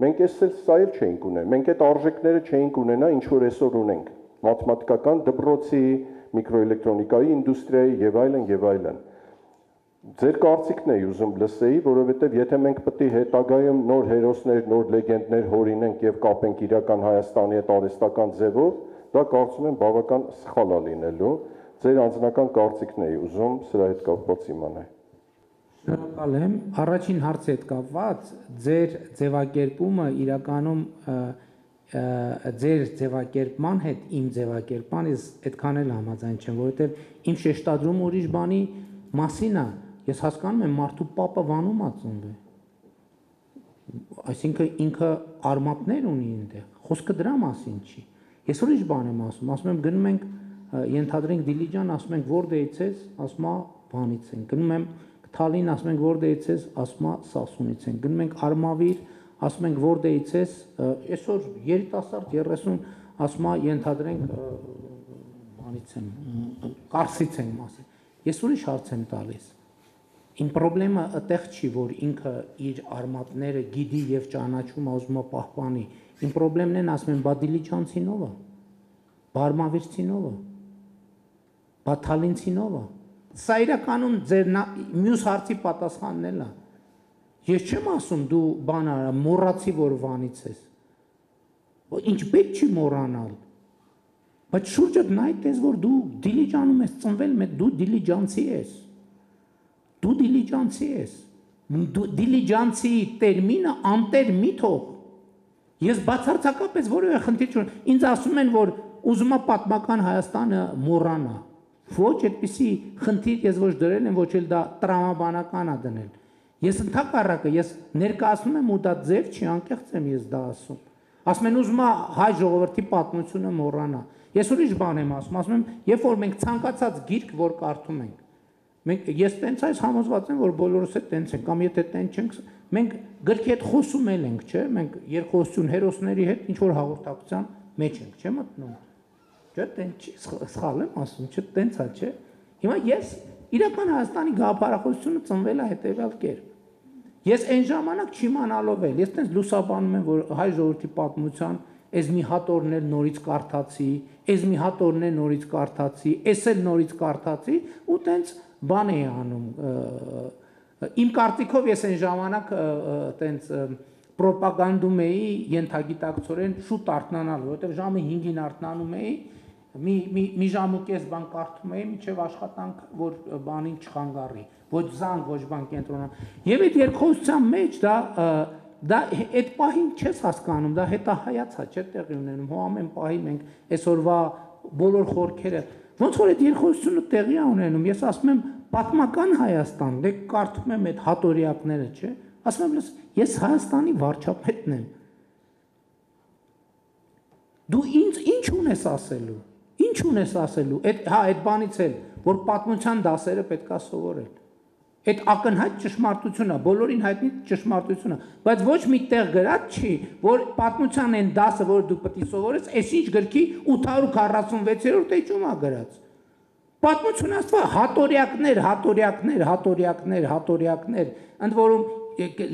մենք սա էլ չէինք ունենա, մենք այդ արժեքները չէինք ունենա, ինչ որ այսօր ունենք, մաթեմատիկական դպրոցի, միկրոէլեկտրոնիկայի ինդուստրիայի եւ այլն։ Ձեր կարծիքն էի ուզում լսեի, որովհետեւ եթե մենք պետք է հետագայում նոր հերոսներ, նոր լեգենդներ հորինենք եւ կապենք իրական Հայաստանի հետ արհեստական ձևով, դա կարծում եմ բավական սխալ է լինելու։ Ձեր անձնական կարծիքն էի ուզում սրա հետ կապված իմանալ։ Շնորհակալ եմ։ Առաջին հարցի հետ կապված ձեր ձևակերպումը իրականում ձեր ձևակերպման հետ իմ ձևակերպման ես այդքան էլ համաձայն չեմ, որովհետև իմ շեշտադրումը ուրիշ բանի մասին է։ Ես հասկանում եմ մարդու պապը Վանում է ծնվել։ Այսինքն ինքը արմատներ ունի այնտեղ։ Խոսքը դրա մասին չի։ Ես ուրիշ բան եմ ասում եմ գնում ենք ենթադրենք Դիլիջան, ասում ենք որտեղից ես, ասում է Վանից են։ Գնում եմ Թալին, ասում ենք որտեղից ես, ասում է Սասունից են։ Գնում ենք Արմավիր, ասում ենք որտեղից ես, այսօր երիտասարդ 30 ասում է ենթադրենք բանից եմ, Կարսից եմ ասել։ Ես ուրիշ հարց եմ տալիս։ Իմ խնդրեմը այդտեղ չի, որ ինքը իր արմատները գիտի եւ ճանաչում է, ուզում է պահպանի։ Իմ խնդրեմն են ասում են, բա Դիլիջանցին ով է, Բարմավիրցին ով է, բա Թալինցին ով է։ Սա իրականում ձեր մյուս հարցի պատասխանն էլ է։ Ես չեմ ասում դու բան արա, մոռացի որ Վանից ես։ Ինչ պետք չի մոռանալ։ Բայց շուրջդ նայ տես որ դու դիլիջանում ես ծնվել, դու դիլիջանցի ես։ Դու դիլիջանցի ես։ Դիլիջանցի տերմինը անտեր մի թող։ Ես բացարձակապես որևէ խնդիր չունեմ։ Ինձ ասում են, որ ուզում եմ պատմական Հայաստանը մոռանա։ Ոչ, այդպիսի խնդիր ես ոչ դրել եմ, ոչ էլ դա տրամաբանական է դնել։ Ես ընդհակառակը, ես ներկայացնում եմ ու դա ձև չի, անկեղծ եմ ես դա ասում։ Ասում են ուզում եմ հայ ժողովրդի պատմությունը մոռանա։ Ես ուրիշ բան եմ ասում եմ, երբ որ մենք ցանկացած գիրք որ կարդում ենք, ես տենց այս համոզված եմ, որ բոլորս էլ տենց ենք, կամ եթե տենց չենք, մենք գրքի հետ խոսում ենք, չէ՞, մենք երկխոսություն հերոսների հետ ինչ որ հաղորդակցության մեջ ենք, չէ՞ մտնում։ Չէ՞ տենց չի, սխալ եմ ասում, չէ՞ տենց է, չէ՞։ Հիմա ես իրական Հայաստանի գաղափարախոսությունը ծնվել է հետևյալ կերպ։ Ես այն ժամանակ չիմանալով էլ, ես տենց լուսաբանում եմ, որ հայ ժողովրդի պատմության այս մի հատորն էլ նորից կարդացի, այս մի հատորն էլ նորից կարդացի, այս էլ նորից կարդացի ու տենց բան էի անում։ Իմ կարծիքով ես այն ժամանակ տենց պրոպագանդում էի ենթագիտակցորեն շուտ արթնանալ, որովհետև ժամը 5-ին արթնանում էի, մի ժամ ու կես բան կարդում էի, մինչև աշխատանք, որ բանին չխանգարի, ոչ զանգ, ոչ բան կենտրոնա։ Եվ այդ երկխոսության մեջ դա այդ պահին չես հասկանում, դա հետահայաց է, չէ՞ տեղի ունենում, հո ամեն պահի մենք այսօրվա բոլոր խորքերը ոնց որ այդ երկխոսությունը տեղի է ունենում, ես ասում եմ պատմական Հայաստան, դե կարդում եմ այդ հատորյակները, չէ՞։ Ասում եմ, ես Հայաստանի վարչապետն եմ։ Դու ինձ ինչ ունես ասելու։ Ինչ ունես ասելու։ Այդ բանից էլ, որ պատմության դասերը պետք է սովորել։ Այդ ակնհայտ ճշմարտությունը, բոլորին հայտնի ճշմարտությունը, բայց ոչ մի տեղ գրած չի, որ պատմության այն դասը, որ դու պետք է սովորես, այսինչ գրքի 846-րդ էջում է գրած։ Պատմությունը ասվում է հատորյակներ, ընդ որում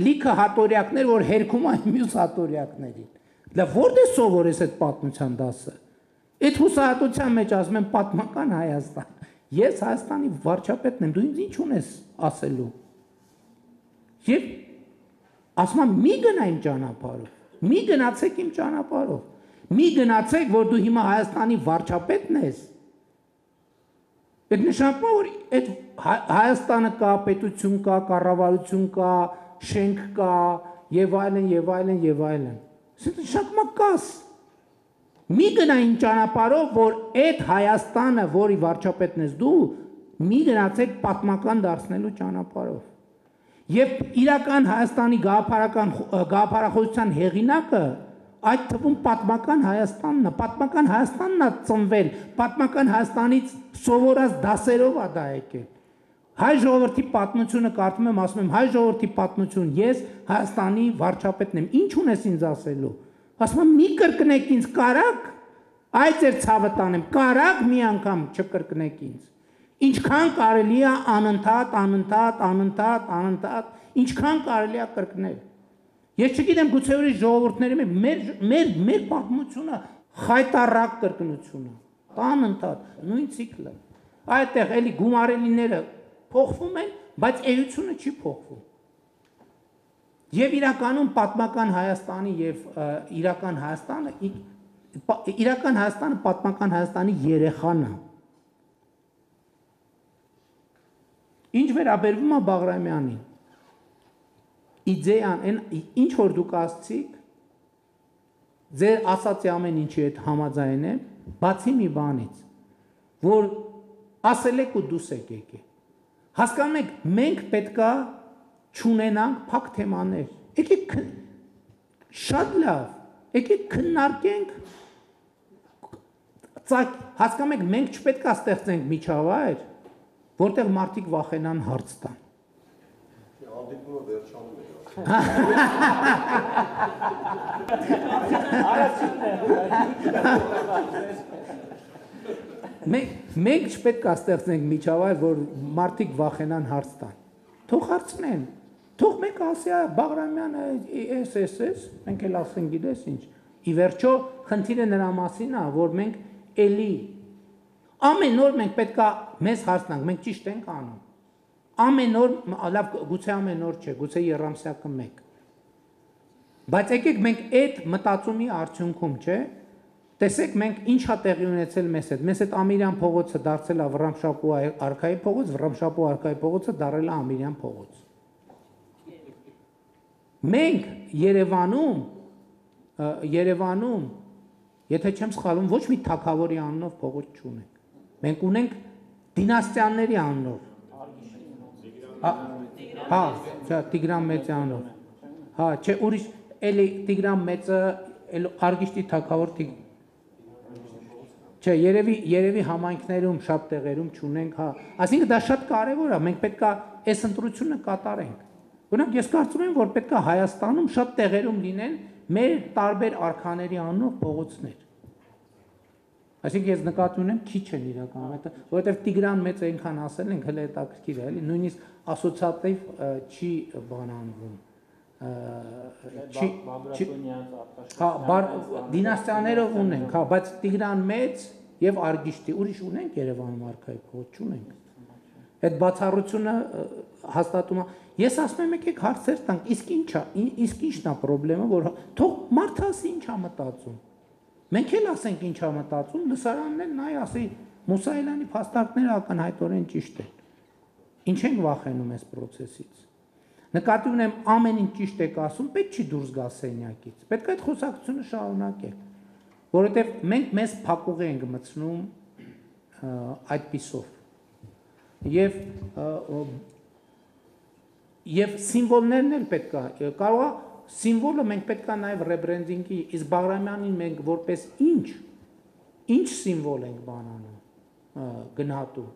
լիքը հատորյակներ, որ հերքում են մյուս հատորյակներին։ Դա որտե սովորես այդ պատմության դասը։ Այդ հուսահատության մեջ ասում եմ պատմական Հայաստան։ Ես Հայաստանի վարչապետն եմ, դու ինձ ինչ ունես ասելու։ Եվ ասում եմ մի գնա իմ ճանապարհով, մի գնացեք իմ ճանապարհով, մի գնացեք, որ դու հիմա Հայաստանի վարչապետն ես։ Այդ նշանակում է, որ այդ Հայաստանը կա, պետություն կա, կառավարություն կա, շենք կա, եւ այլն, եւ այլն, եւ այլն։ Սա նշանակում է կաս։ Մի գնա իմ ճանապարհով, որ այդ Հայաստանը, որի վարչապետն ես դու, մի գնացեք պատմական դարձնելու ճանապարհով։ Եվ իրական Հայաստանի գաղափարախոսության հեղինակը այդ թվում պատմական Հայաստանն է ծնվել, պատմական Հայաստանից սովորած դասերով է դա եկել։ Հայ ժողովրդի պատմությունը կարդում եմ, ասում եմ, հայ ժողովրդի պատմություն, ես Հայաստանի վարչապետն եմ, ինչ ունես ինձ ասելու։ Ասում եմ, մի կրկնեք ինձ, կարակ, այ ձեր ցավը տանեմ, կարակ մի անգամ չկրկնեք ինձ։ Ինչքան կարելի է անընդհատ, ինչքան կարելի է կրկնել։ Ես չգիտեմ, գուցե ուրիշ ժողովուրդների մեր պատմությունը խայտառակ կրկնությունը, անընդհատ, նույն ցիկլը։ Այդտեղ էլի գումարելիները փոխվում են, բայց էությունը չի փոխվում։ Եվ իրականում պատմական Հայաստանի եւ իրական Հայաստանը պատմական Հայաստանի երեխան է։ Ինչ վերաբերվում է Բաղրամյանին, իդեան, ինչ որ դուք ասցիք, ձեր ասացի ամեն ինչի հետ համաձայն եմ, բացի մի բանից, որ ասել եք ու դուս եք եկել։ Հասկանում եք, մենք պետքա չունենանք փակ թեմաներ։ Եկեք շատ լավ, եկեք քննարկենք, հասկանում եք, մենք չպետք է ստեղծենք միջավայր, որտեղ մարդիկ վախենան հարց տան։ Հանդիպումը վերջանում է։ Մենք չպետք է ստեղծենք միջավայր, որ մարդիկ վախենան հարց տան։ Թող հարցնեն, թող մեկ ասի Բաղրամյանը էս, մենք էլ ասենք գիտես ինչ։ Ի վերջո խնդիրը նրա մասին է, որ մենք էլի ամեն օր մենք պետք է մեզ հարցնանք, մենք ճիշտ ենք անում։ Ամեն օր, լավ, գուցե ամեն օր չէ, գուցե երամսյակը մեկ։ Բայց եկեք մենք այդ մտածումի արդյունքում, չէ, Տեսեք, մենք ինչա տեղի ունեցել մեզ հետ Ամիրյան փողոցը դարձել է Վռամշապուհ արքայի փողոց, Վռամշապուհ արքայի փողոցը դարձել է Ամիրյան փողոց։ Մենք Երևանում, եթե չեմ սխալվում, ոչ մի թագավորի անունով փողոց չունենք։ Մենք ունենք դինաստիաների անունով։ Հա, Տիգրան Մեծի անունով։ Հա, չէ, ուրիշ էլի Տիգրան Մեծը Արգիշտի թագավոր Չէ, երևի համայնքներում շատ տեղերում չունենք, հա։ Այսինքն դա շատ կարևոր է, մենք պետք է այս ընտրությունը կատարենք։ Օրինակ ես կարծում եմ, որ պետք է Հայաստանում շատ տեղերում լինեն մեր տարբեր արքաների անունով փողոցներ։ Այսինքն ես նկատի ունեմ քիչ են իրականում, որովհետև Տիգրան Մեծը այնքան ասել ենք, հələ հետաքրքիր է, էլի, նույնիսկ ասոցիատիվ չի բանանվում։ Հա, դինաստիաներով ունենք, հա, բայց Տիգրան Մեծ եւ Արգիշտի ուրիշ ունենք Երևանում արքայի փողոց չունենք։ Այդ բացառությունը հաստատում է։ Ես ասում եմ եկեք հարցեր տանք, իսկ ինչն է խնդրեմը, որ թող մարդը ասի ինչ է մտածում։ Մենք էլ ասենք ինչ է մտածում, լսարանն էլ նայ ասի Մուսայելյանի փաստարկները ակնհայտորեն ճիշտ են։ Ինչ ենք վախենում այս process-ից։ Նկատի ունեմ ամեն ինչ ճիշտ եք ասում, պետք չի դուրս գա սենյակից։ Պետք է այդ խոսակցությունը շարունակել, որովհետև մենք մեզ փակուղի ենք մտցնում այդպիսով։ Եվ սիմվոլներն էլ պետք է, կարող է սիմվոլը մենք պետք է նաև ռեբրենդինգի, իսկ Բաղրամյանին մենք որպես ինչ սիմվոլ ենք բանանում, գնահատում։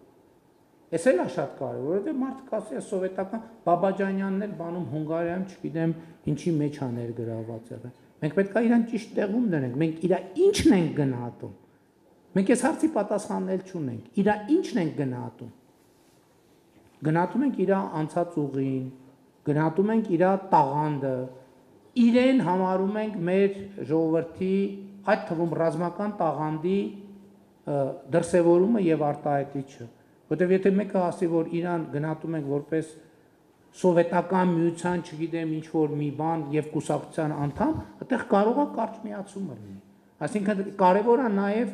Էս էլ է շատ կարևոր, որովհետև մարդը կասի է սովետական Բաբաջանյանն էլ բանում Հունգարիայում, չգիտեմ, ինչի մեջ է ներգրաված եղել։ Մենք պետք է իրան ճիշտ տեղում դնենք, մենք իր ինչն ենք գնահատում։ Մենք այս հարցի պատասխաննել չունենք, իր ինչն ենք գնահատում։ Գնահատում ենք իր անցած ուղին, գնահատում ենք իր տաղանդը, իրեն համարում ենք մեր ժողովրդի, այդ թվում ռազմական տաղանդի դրսևորումը եւ արտահայտիչը։ Որտեւ եթե մեկը ասի, որ Իրան գնահատում ենք որպես սովետական միության, չգիտեմ, ինչ որ մի բան եւ կուսակցության անդամ, այդտեղ կարող է կարճ միացումը լինի։ Այսինքն կարեւոր է նաեւ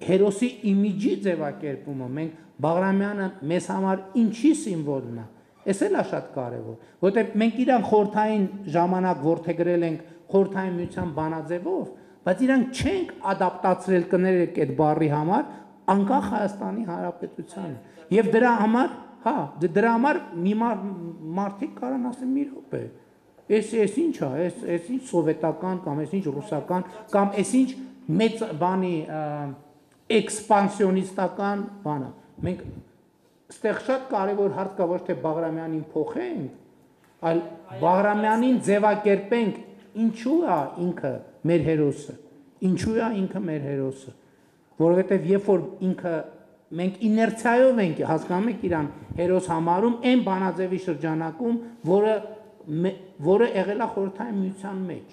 հերոսի իմիջի ձևակերպումը։ Մենք Բաղրամյանը մեզ համար ինչի սիմվոլն է։ Էս էլ է շատ կարևոր, որտեղ մենք իրան խորհրդային ժամանակ որդեգրել ենք խորհրդային միության բանաձևով, բայց իրան չենք ադապտացրել կներեք այդ բառի համար անկախ Հայաստանի Հանրապետությանը։ Եվ դրա համար, հա, դրա համար մի մարդիկ կարան ասեն մի րոպե։ Էս ինչ է, էս ինչ սովետական կամ էս ինչ ռուսական կամ էս ինչ մեծ բանի էքսպանսիոնիստական բանը։ Մենք այստեղ շատ կարևոր հարց կա, ոչ թե Բաղրամյանին փոխենք, այլ Բաղրամյանին ձևակերպենք, ինչու է ինքը մեր հերոսը, ինչու է ինքը մեր հերոսը, որովհետև երբ որ ինքը մենք իներցիայով ենք հասկանում եք իրան հերոս համարում այն բանաձևի շրջանակում, որը եղել է խորհրդային միության մեջ,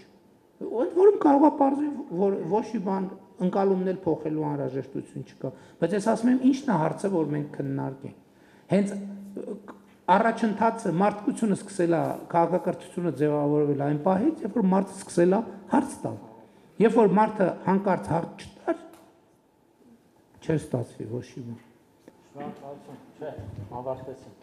որում կարող է պարզել, որ ոչ մի բան ընկալումներ փոխելու անհրաժեշտություն չկա, բայց ես ասում եմ ինչն է հարցը, որ մենք քննարկենք։ Հենց առաջընթացը մարդկությունը սկսել է քաղաքակրթությունը ձևավորվել այն պահից, երբ որ մարդը սկսել է հարց տալ։ Երբ որ մարդը հանկարծ հարց չտար, չէր ստացվի ոչ մի բան։ Շնորհակալություն, չէ, ավարտեցինք։